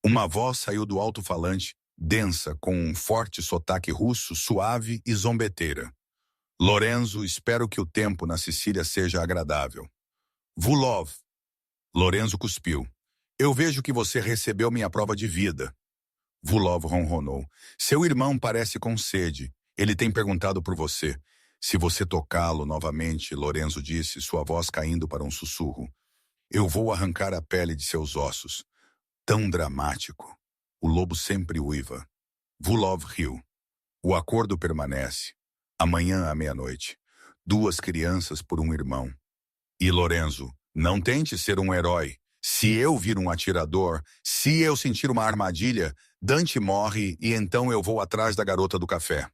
Uma voz saiu do alto-falante, densa, com um forte sotaque russo, suave e zombeteira. Lorenzo, espero que o tempo na Sicília seja agradável. Vulov. Lorenzo cuspiu. Eu vejo que você recebeu minha prova de vida. Vulov ronronou. Seu irmão parece com sede. Ele tem perguntado por você. Se você tocá-lo novamente, Lorenzo disse, sua voz caindo para um sussurro. Eu vou arrancar a pele de seus ossos. Tão dramático. O lobo sempre uiva. Vulov riu. O acordo permanece. Amanhã à meia-noite. 2 crianças por um irmão. E Lorenzo, não tente ser um herói. Se eu vir um atirador, se eu sentir uma armadilha, Dante morre e então eu vou atrás da garota do café.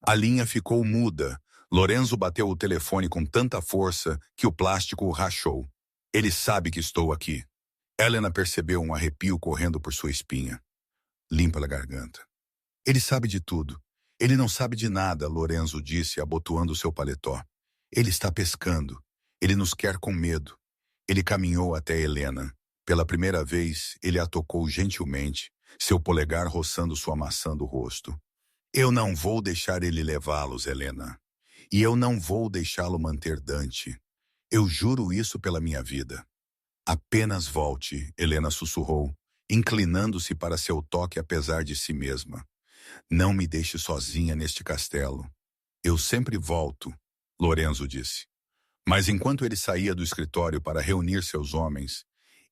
A linha ficou muda. Lorenzo bateu o telefone com tanta força que o plástico rachou. Ele sabe que estou aqui. Helena percebeu um arrepio correndo por sua espinha. Limpa a garganta. Ele sabe de tudo. Ele não sabe de nada, Lorenzo disse, abotoando seu paletó. Ele está pescando. Ele nos quer com medo. Ele caminhou até Helena. Pela primeira vez, ele a tocou gentilmente, seu polegar roçando sua maçã do rosto. Eu não vou deixar ele levá-los, Helena. E eu não vou deixá-lo manter Dante. Eu juro isso pela minha vida. Apenas volte, Helena sussurrou, inclinando-se para seu toque apesar de si mesma. Não me deixe sozinha neste castelo. Eu sempre volto, Lorenzo disse. Mas enquanto ele saía do escritório para reunir seus homens,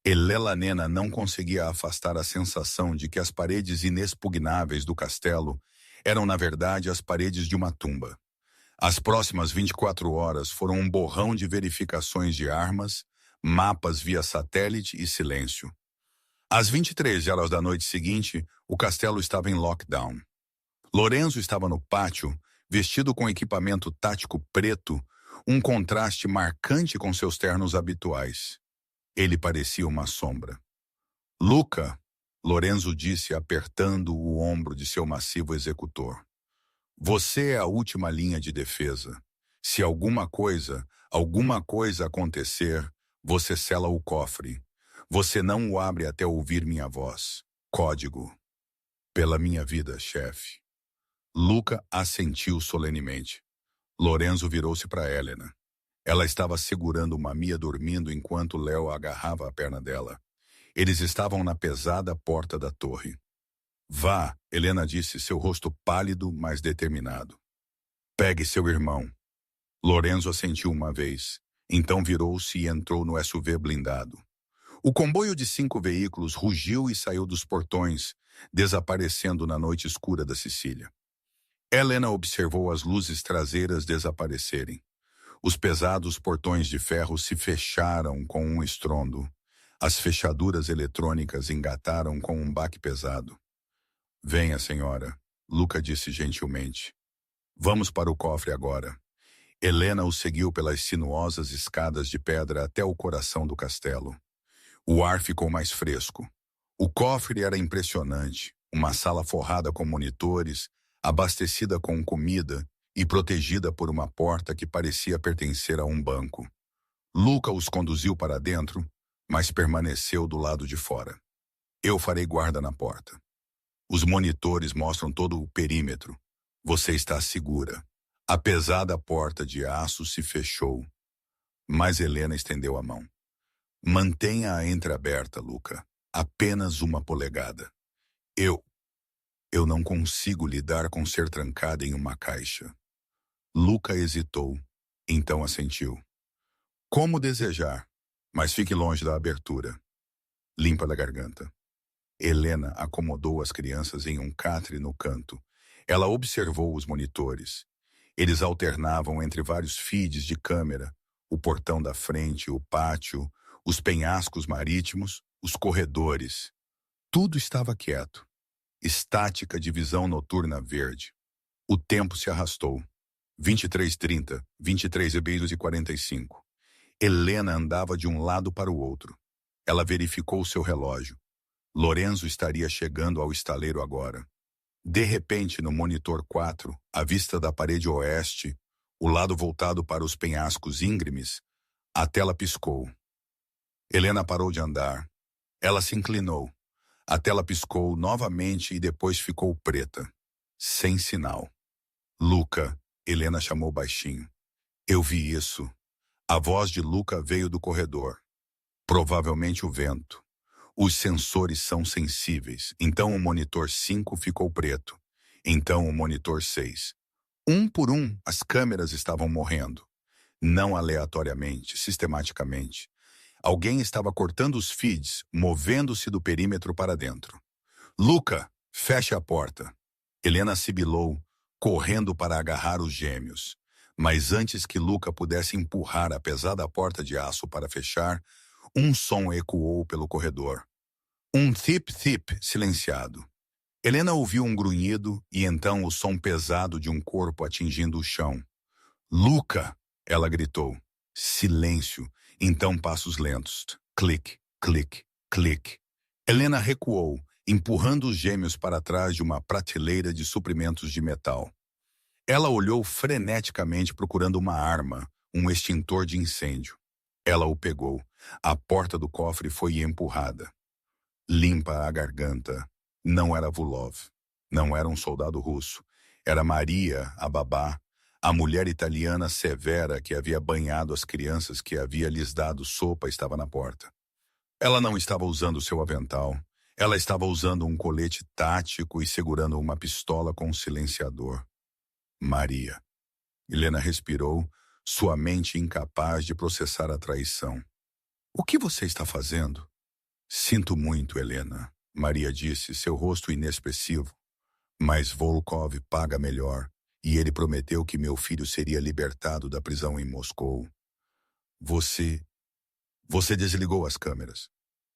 Elela Nena não conseguia afastar a sensação de que as paredes inexpugnáveis do castelo eram, na verdade, as paredes de uma tumba. As próximas 24 horas foram um borrão de verificações de armas, mapas via satélite e silêncio. Às 23 horas da noite seguinte, o castelo estava em lockdown. Lorenzo estava no pátio, vestido com equipamento tático preto, um contraste marcante com seus ternos habituais. Ele parecia uma sombra. Luca, Lorenzo disse apertando o ombro de seu massivo executor. Você é a última linha de defesa. Se alguma coisa acontecer, Você sela o cofre. Você não o abre até ouvir minha voz. Código. Pela minha vida, chefe. Luca assentiu solenemente. Lorenzo virou-se para Helena. Ela estava segurando Mamia dormindo enquanto Léo agarrava a perna dela. Eles estavam na pesada porta da torre. Vá, Helena disse, seu rosto pálido, mas determinado. Pegue seu irmão. Lorenzo assentiu uma vez. Então virou-se e entrou no SUV blindado. O comboio de 5 veículos rugiu e saiu dos portões, desaparecendo na noite escura da Sicília. Helena observou as luzes traseiras desaparecerem. Os pesados portões de ferro se fecharam com um estrondo. As fechaduras eletrônicas engataram com um baque pesado. Venha, senhora, Luca disse gentilmente. Vamos para o cofre agora. Helena o seguiu pelas sinuosas escadas de pedra até o coração do castelo. O ar ficou mais fresco. O cofre era impressionante, uma sala forrada com monitores, abastecida com comida e protegida por uma porta que parecia pertencer a um banco. Luca os conduziu para dentro, mas permaneceu do lado de fora. Eu farei guarda na porta. Os monitores mostram todo o perímetro. Você está segura. A pesada porta de aço se fechou, mas Helena estendeu a mão. Mantenha-a entreaberta, Luca. Apenas 1 polegada. Eu não consigo lidar com ser trancada em uma caixa. Luca hesitou, então assentiu. Como desejar, mas fique longe da abertura. Limpa da garganta. Helena acomodou as crianças em um catre no canto. Ela observou os monitores. Eles alternavam entre vários feeds de câmera, o portão da frente, o pátio, os penhascos marítimos, os corredores. Tudo estava quieto. Estática de visão noturna verde. O tempo se arrastou. 23h30, 23h45. Helena andava de um lado para o outro. Ela verificou seu relógio. Lorenzo estaria chegando ao estaleiro agora. De repente, no monitor 4, à vista da parede oeste, o lado voltado para os penhascos íngremes, a tela piscou. Helena parou de andar. Ela se inclinou. A tela piscou novamente e depois ficou preta. Sem sinal. Luca, Helena chamou baixinho. Eu vi isso. A voz de Luca veio do corredor. Provavelmente o vento. Os sensores são sensíveis. Então o monitor 5 ficou preto. Então o monitor 6. Um por um, as câmeras estavam morrendo. Não aleatoriamente, sistematicamente. Alguém estava cortando os feeds, movendo-se do perímetro para dentro. Luca, feche a porta. Helena sibilou, correndo para agarrar os gêmeos. Mas antes que Luca pudesse empurrar a pesada porta de aço para fechar, um som ecoou pelo corredor. Um thip-thip silenciado. Helena ouviu um grunhido e então o som pesado de um corpo atingindo o chão. Luca! Ela gritou. Silêncio. Então passos lentos. Clique, clique, clique. Helena recuou, empurrando os gêmeos para trás de uma prateleira de suprimentos de metal. Ela olhou freneticamente procurando uma arma, um extintor de incêndio. Ela o pegou. A porta do cofre foi empurrada. Limpa a garganta. Não era Vulov. Não era um soldado russo. Era Maria, a babá, a mulher italiana severa que havia banhado as crianças que havia lhes dado sopa estava na porta. Ela não estava usando seu avental. Ela estava usando um colete tático e segurando uma pistola com um silenciador. Maria. Helena respirou, sua mente incapaz de processar a traição. O que você está fazendo? Sinto muito, Helena, Maria disse, seu rosto inexpressivo. Mas Volkov paga melhor, e ele prometeu que meu filho seria libertado da prisão em Moscou. Você desligou as câmeras.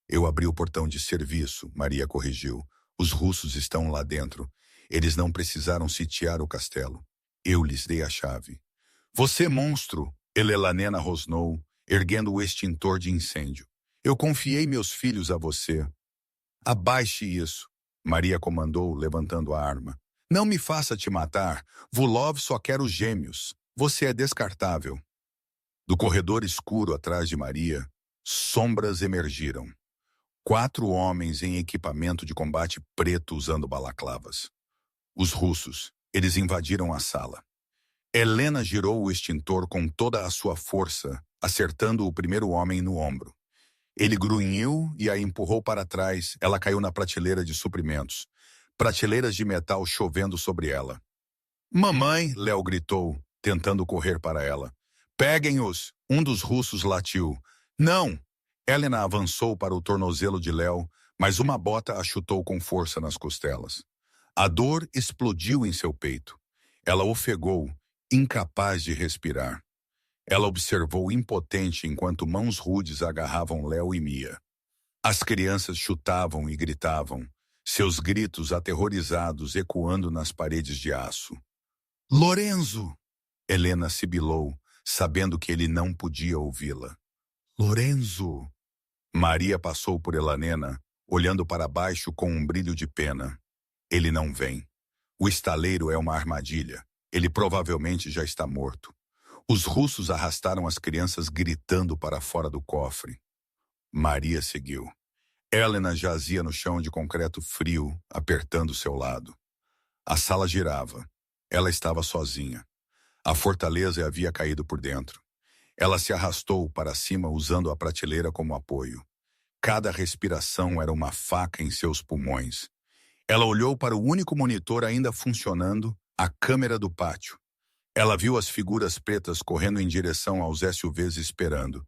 Eu abri o portão de serviço, Maria corrigiu. Os russos estão lá dentro. Eles não precisaram sitiar o castelo. Eu lhes dei a chave. Você, monstro! Elelanena rosnou, erguendo o extintor de incêndio. Eu confiei meus filhos a você. Abaixe isso, Maria comandou, levantando a arma. Não me faça te matar. Vulov só quer os gêmeos. Você é descartável. Do corredor escuro atrás de Maria, Sombras emergiram. 4 homens em equipamento de combate preto usando balaclavas. Os russos. Eles invadiram a sala. Helena girou o extintor com toda a sua força, acertando o primeiro homem no ombro. Ele grunhiu e a empurrou para trás. Ela caiu na prateleira de suprimentos. Prateleiras de metal chovendo sobre ela. Mamãe, Léo gritou, tentando correr para ela. Peguem-os! Um dos russos latiu. Não! Helena avançou para o tornozelo de Léo, mas uma bota a chutou com força nas costelas. A dor explodiu em seu peito. Ela ofegou, incapaz de respirar. Ela observou impotente enquanto mãos rudes agarravam Léo e Mia. As crianças chutavam e gritavam, seus gritos aterrorizados ecoando nas paredes de aço. Lorenzo! Helena sibilou, sabendo que ele não podia ouvi-la. Lorenzo! Maria passou por Helena, olhando para baixo com um brilho de pena. Ele não vem. O estaleiro é uma armadilha. Ele provavelmente já está morto. Os russos arrastaram as crianças gritando para fora do cofre. Maria seguiu. Helena jazia no chão de concreto frio, apertando seu lado. A sala girava. Ela estava sozinha. A fortaleza havia caído por dentro. Ela se arrastou para cima usando a prateleira como apoio. Cada respiração era uma faca em seus pulmões. Ela olhou para o único monitor ainda funcionando, a câmera do pátio. Ela viu as figuras pretas correndo em direção aos SUVs esperando.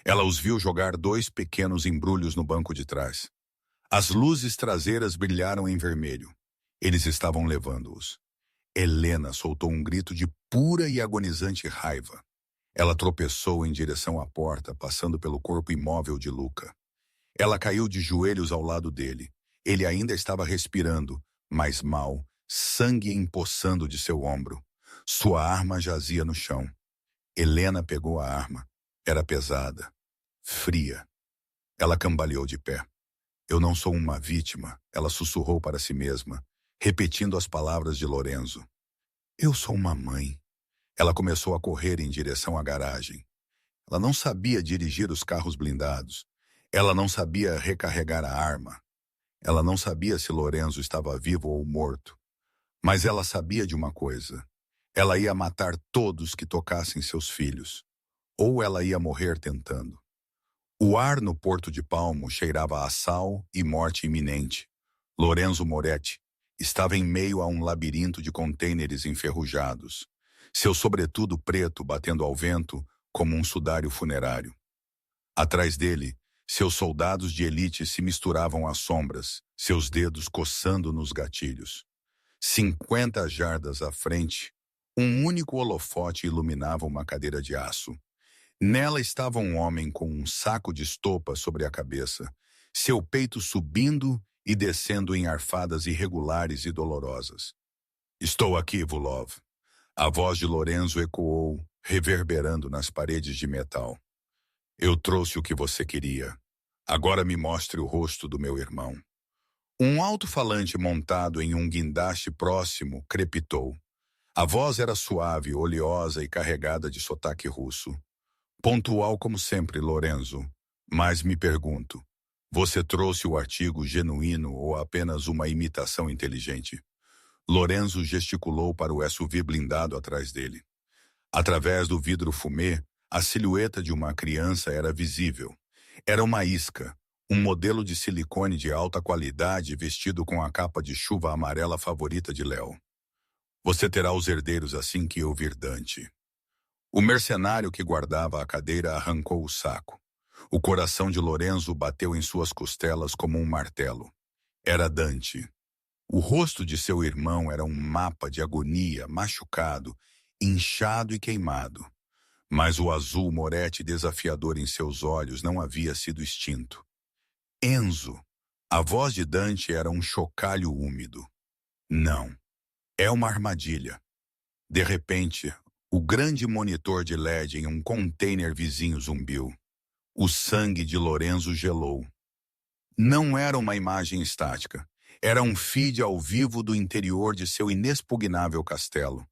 Ela os viu jogar 2 pequenos embrulhos no banco de trás. As luzes traseiras brilharam em vermelho. Eles estavam levando-os. Helena soltou um grito de pura e agonizante raiva. Ela tropeçou em direção à porta, passando pelo corpo imóvel de Luca. Ela caiu de joelhos ao lado dele. Ele ainda estava respirando, mas mal, sangue empoçando de seu ombro. Sua arma jazia no chão. Helena pegou a arma. Era pesada, fria. Ela cambaleou de pé. Eu não sou uma vítima, ela sussurrou para si mesma, repetindo as palavras de Lorenzo. Eu sou uma mãe. Ela começou a correr em direção à garagem. Ela não sabia dirigir os carros blindados. Ela não sabia recarregar a arma. Ela não sabia se Lorenzo estava vivo ou morto. Mas ela sabia de uma coisa. Ela ia matar todos que tocassem seus filhos. Ou ela ia morrer tentando. O ar no Porto de Palmo cheirava a sal e morte iminente. Lorenzo Moretti estava em meio a um labirinto de contêineres enferrujados. Seu sobretudo preto batendo ao vento como um sudário funerário. Atrás dele, seus soldados de elite se misturavam às sombras, seus dedos coçando nos gatilhos. 50 jardas à frente, um único holofote iluminava uma cadeira de aço. Nela estava um homem com um saco de estopa sobre a cabeça, seu peito subindo e descendo em arfadas irregulares e dolorosas. Estou aqui, Vulov. A voz de Lorenzo ecoou, reverberando nas paredes de metal. Eu trouxe o que você queria. Agora me mostre o rosto do meu irmão. Um alto-falante montado em um guindaste próximo crepitou. A voz era suave, oleosa e carregada de sotaque russo. Pontual como sempre, Lorenzo. Mas me pergunto, você trouxe o artigo genuíno ou apenas uma imitação inteligente? Lorenzo gesticulou para o SUV blindado atrás dele. Através do vidro fumê, a silhueta de uma criança era visível. Era uma isca, um modelo de silicone de alta qualidade vestido com a capa de chuva amarela favorita de Léo. Você terá os herdeiros assim que eu vir Dante. O mercenário que guardava a cadeira arrancou o saco. O coração de Lorenzo bateu em suas costelas como um martelo. Era Dante. O rosto de seu irmão era um mapa de agonia, machucado, inchado e queimado. Mas o azul Moretti desafiador em seus olhos não havia sido extinto. Enzo. A voz de Dante era um chocalho úmido. Não. É uma armadilha. De repente, o grande monitor de LED em um container vizinho zumbiu. O sangue de Lorenzo gelou. Não era uma imagem estática. Era um feed ao vivo do interior de seu inexpugnável castelo.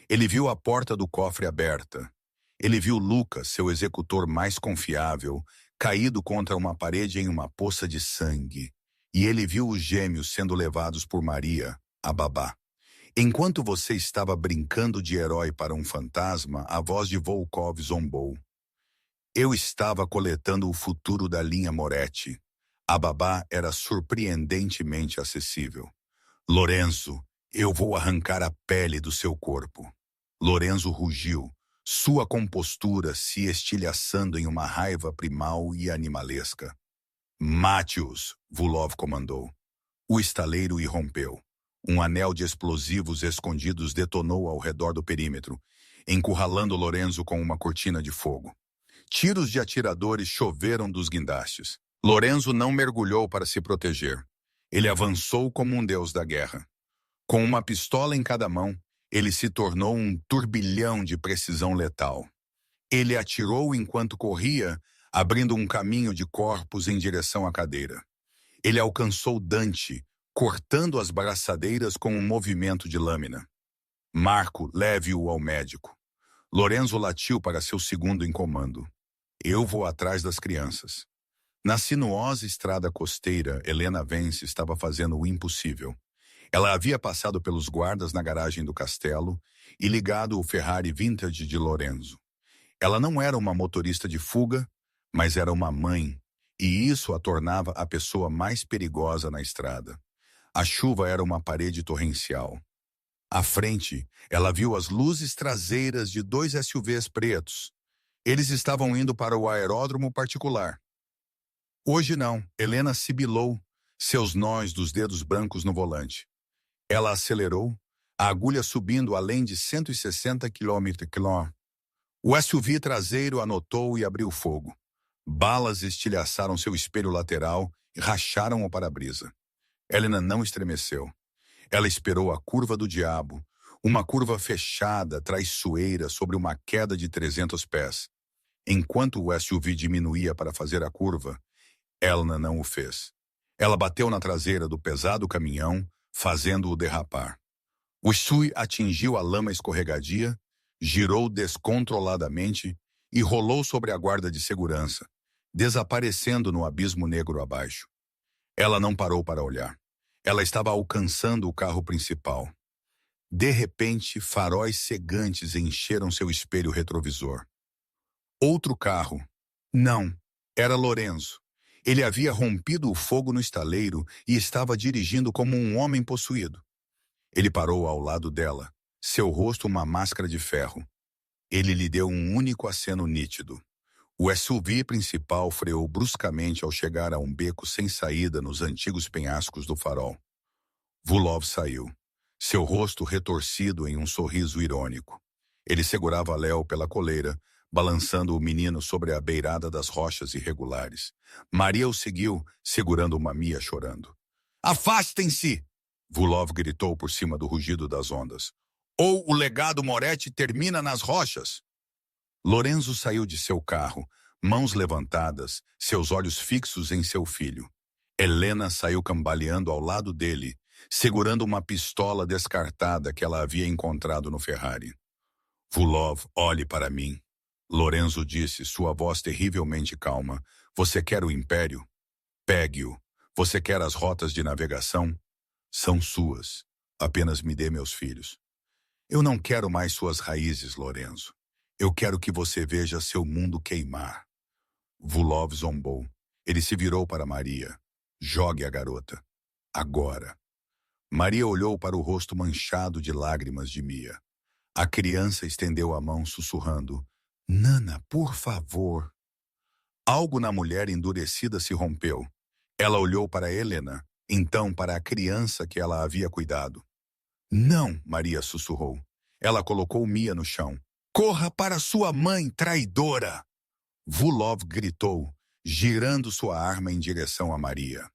Ele viu a porta do cofre aberta. Ele viu Lucas, seu executor mais confiável, caído contra uma parede em uma poça de sangue, e ele viu os gêmeos sendo levados por Maria, a babá. Enquanto você estava brincando de herói para um fantasma, a voz de Volkov zombou. Eu estava coletando o futuro da linha Moretti. A babá era surpreendentemente acessível. Lorenzo, eu vou arrancar a pele do seu corpo. Lorenzo rugiu, sua compostura se estilhaçando em uma raiva primal e animalesca. Mate-os, Vulov comandou. O estaleiro irrompeu. Um anel de explosivos escondidos detonou ao redor do perímetro, encurralando Lorenzo com uma cortina de fogo. Tiros de atiradores choveram dos guindastes. Lorenzo não mergulhou para se proteger. Ele avançou como um deus da guerra. Com uma pistola em cada mão, ele se tornou um turbilhão de precisão letal. Ele atirou enquanto corria, abrindo um caminho de corpos em direção à cadeira. Ele alcançou Dante, cortando as braçadeiras com um movimento de lâmina. Marco, leve-o ao médico. Lorenzo latiu para seu segundo em comando. Eu vou atrás das crianças. Na sinuosa estrada costeira, Helena Vence estava fazendo o impossível. Ela havia passado pelos guardas na garagem do castelo e ligado o Ferrari Vintage de Lorenzo. Ela não era uma motorista de fuga, mas era uma mãe, e isso a tornava a pessoa mais perigosa na estrada. A chuva era uma parede torrencial. À frente, ela viu as luzes traseiras de 2 SUVs pretos. Eles estavam indo para o aeródromo particular. Hoje não, Helena sibilou, seus nós dos dedos brancos no volante. Ela acelerou, a agulha subindo além de 160 km/h. O SUV traseiro anotou e abriu fogo. Balas estilhaçaram seu espelho lateral e racharam o para-brisa. Helena não estremeceu. Ela esperou a curva do diabo, uma curva fechada, traiçoeira, sobre uma queda de 300 pés. Enquanto o SUV diminuía para fazer a curva, Helena não o fez. Ela bateu na traseira do pesado caminhão, fazendo-o derrapar. O SUV atingiu a lama escorregadia, girou descontroladamente e rolou sobre a guarda de segurança, desaparecendo no abismo negro abaixo. Ela não parou para olhar. Ela estava alcançando o carro principal. De repente, faróis cegantes encheram seu espelho retrovisor. Outro carro. Não, era Lorenzo. Ele havia rompido o fogo no estaleiro e estava dirigindo como um homem possuído. Ele parou ao lado dela, seu rosto uma máscara de ferro. Ele lhe deu um único aceno nítido. O SUV principal freou bruscamente ao chegar a um beco sem saída nos antigos penhascos do farol. Vulov saiu, seu rosto retorcido em um sorriso irônico. Ele segurava Léo pela coleira, balançando o menino sobre a beirada das rochas irregulares. Maria o seguiu, segurando uma Mia chorando. Afastem-se! Vulov gritou por cima do rugido das ondas. Ou o legado Moretti termina nas rochas! Lorenzo saiu de seu carro, mãos levantadas, seus olhos fixos em seu filho. Helena saiu cambaleando ao lado dele, segurando uma pistola descartada que ela havia encontrado no Ferrari. Vulov, olhe para mim. Lorenzo disse, sua voz terrivelmente calma. Você quer o império? Pegue-o. Você quer as rotas de navegação? São suas. Apenas me dê meus filhos. Eu não quero mais suas raízes, Lorenzo. Eu quero que você veja seu mundo queimar. Vulov zombou. Ele se virou para Maria. Jogue a garota. Agora. Maria olhou para o rosto manchado de lágrimas de Mia. A criança estendeu a mão sussurrando. Nana, por favor. Algo na mulher endurecida se rompeu. Ela olhou para Helena, então para a criança que ela havia cuidado. Não, Maria sussurrou. Ela colocou Mia no chão. Corra para sua mãe, traidora! Vulov gritou, girando sua arma em direção a Maria.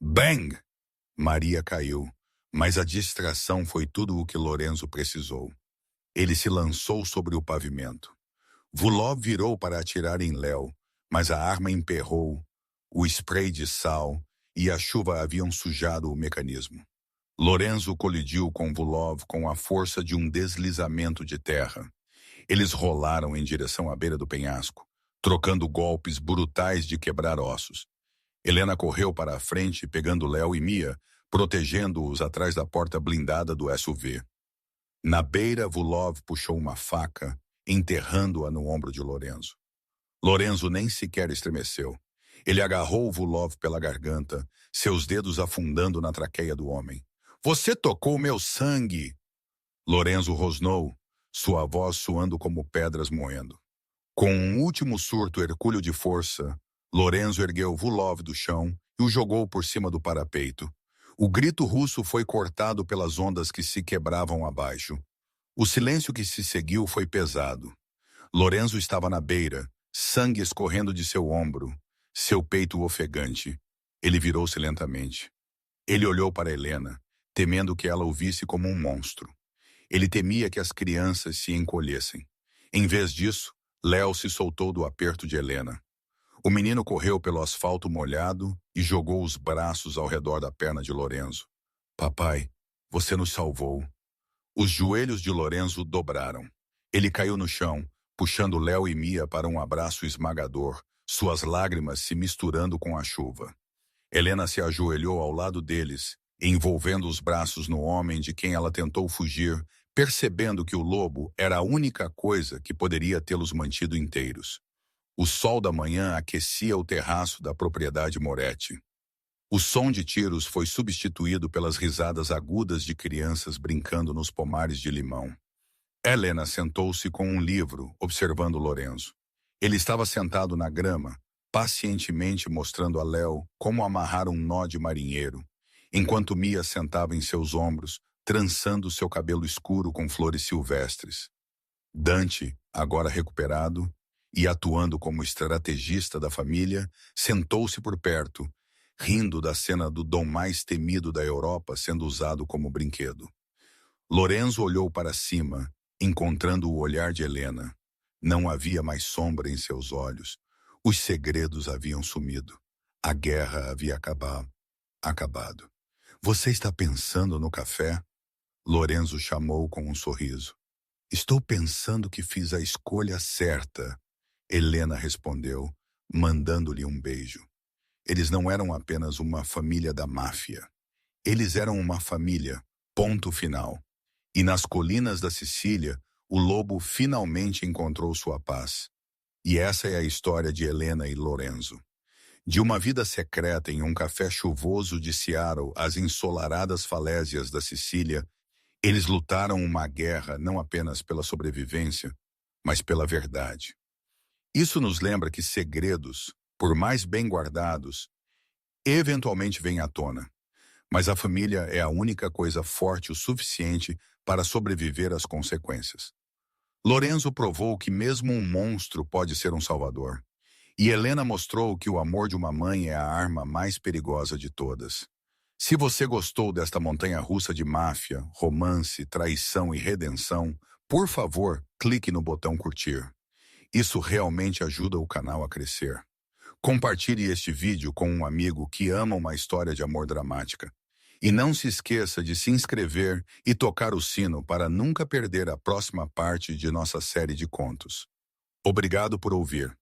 Bang! Maria caiu, mas a distração foi tudo o que Lorenzo precisou. Ele se lançou sobre o pavimento. Vulov virou para atirar em Léo, mas a arma emperrou, o spray de sal e a chuva haviam sujado o mecanismo. Lorenzo colidiu com Vulov com a força de um deslizamento de terra. Eles rolaram em direção à beira do penhasco, trocando golpes brutais de quebrar ossos. Helena correu para a frente, pegando Léo e Mia, protegendo-os atrás da porta blindada do SUV. Na beira, Vulov puxou uma faca, enterrando-a no ombro de Lorenzo. Lorenzo nem sequer estremeceu. Ele agarrou Vulov pela garganta, seus dedos afundando na traqueia do homem. Você tocou meu sangue! Lorenzo rosnou, sua voz soando como pedras moendo. Com um último surto hercúleo de força, Lorenzo ergueu Vulov do chão e o jogou por cima do parapeito. O grito russo foi cortado pelas ondas que se quebravam abaixo. O silêncio que se seguiu foi pesado. Lorenzo estava na beira, sangue escorrendo de seu ombro, seu peito ofegante. Ele virou-se lentamente. Ele olhou para Helena, temendo que ela o visse como um monstro. Ele temia que as crianças se encolhessem. Em vez disso, Léo se soltou do aperto de Helena. O menino correu pelo asfalto molhado e jogou os braços ao redor da perna de Lorenzo. Papai, você nos salvou. Os joelhos de Lorenzo dobraram. Ele caiu no chão, puxando Léo e Mia para um abraço esmagador, suas lágrimas se misturando com a chuva. Helena se ajoelhou ao lado deles, envolvendo os braços no homem de quem ela tentou fugir, percebendo que o lobo era a única coisa que poderia tê-los mantido inteiros. O sol da manhã aquecia o terraço da propriedade Moretti. O som de tiros foi substituído pelas risadas agudas de crianças brincando nos pomares de limão. Helena sentou-se com um livro, observando Lorenzo. Ele estava sentado na grama, pacientemente mostrando a Léo como amarrar um nó de marinheiro, enquanto Mia sentava em seus ombros, trançando seu cabelo escuro com flores silvestres. Dante, agora recuperado e atuando como estrategista da família, sentou-se por perto, rindo da cena do dom mais temido da Europa sendo usado como brinquedo. Lorenzo olhou para cima, encontrando o olhar de Helena. Não havia mais sombra em seus olhos. Os segredos haviam sumido. A guerra havia acabado. Você está pensando no café? Lorenzo chamou com um sorriso. Estou pensando que fiz a escolha certa, Helena respondeu, mandando-lhe um beijo. Eles não eram apenas uma família da máfia. Eles eram uma família, ponto final. E nas colinas da Sicília, o lobo finalmente encontrou sua paz. E essa é a história de Helena e Lorenzo. De uma vida secreta em um café chuvoso de Seattle às ensolaradas falésias da Sicília, eles lutaram uma guerra não apenas pela sobrevivência, mas pela verdade. Isso nos lembra que segredos, por mais bem guardados, eventualmente vêm à tona. Mas a família é a única coisa forte o suficiente para sobreviver às consequências. Lorenzo provou que mesmo um monstro pode ser um salvador. E Helena mostrou que o amor de uma mãe é a arma mais perigosa de todas. Se você gostou desta montanha-russa de máfia, romance, traição e redenção, por favor, clique no botão curtir. Isso realmente ajuda o canal a crescer. Compartilhe este vídeo com um amigo que ama uma história de amor dramática. E não se esqueça de se inscrever e tocar o sino para nunca perder a próxima parte de nossa série de contos. Obrigado por ouvir.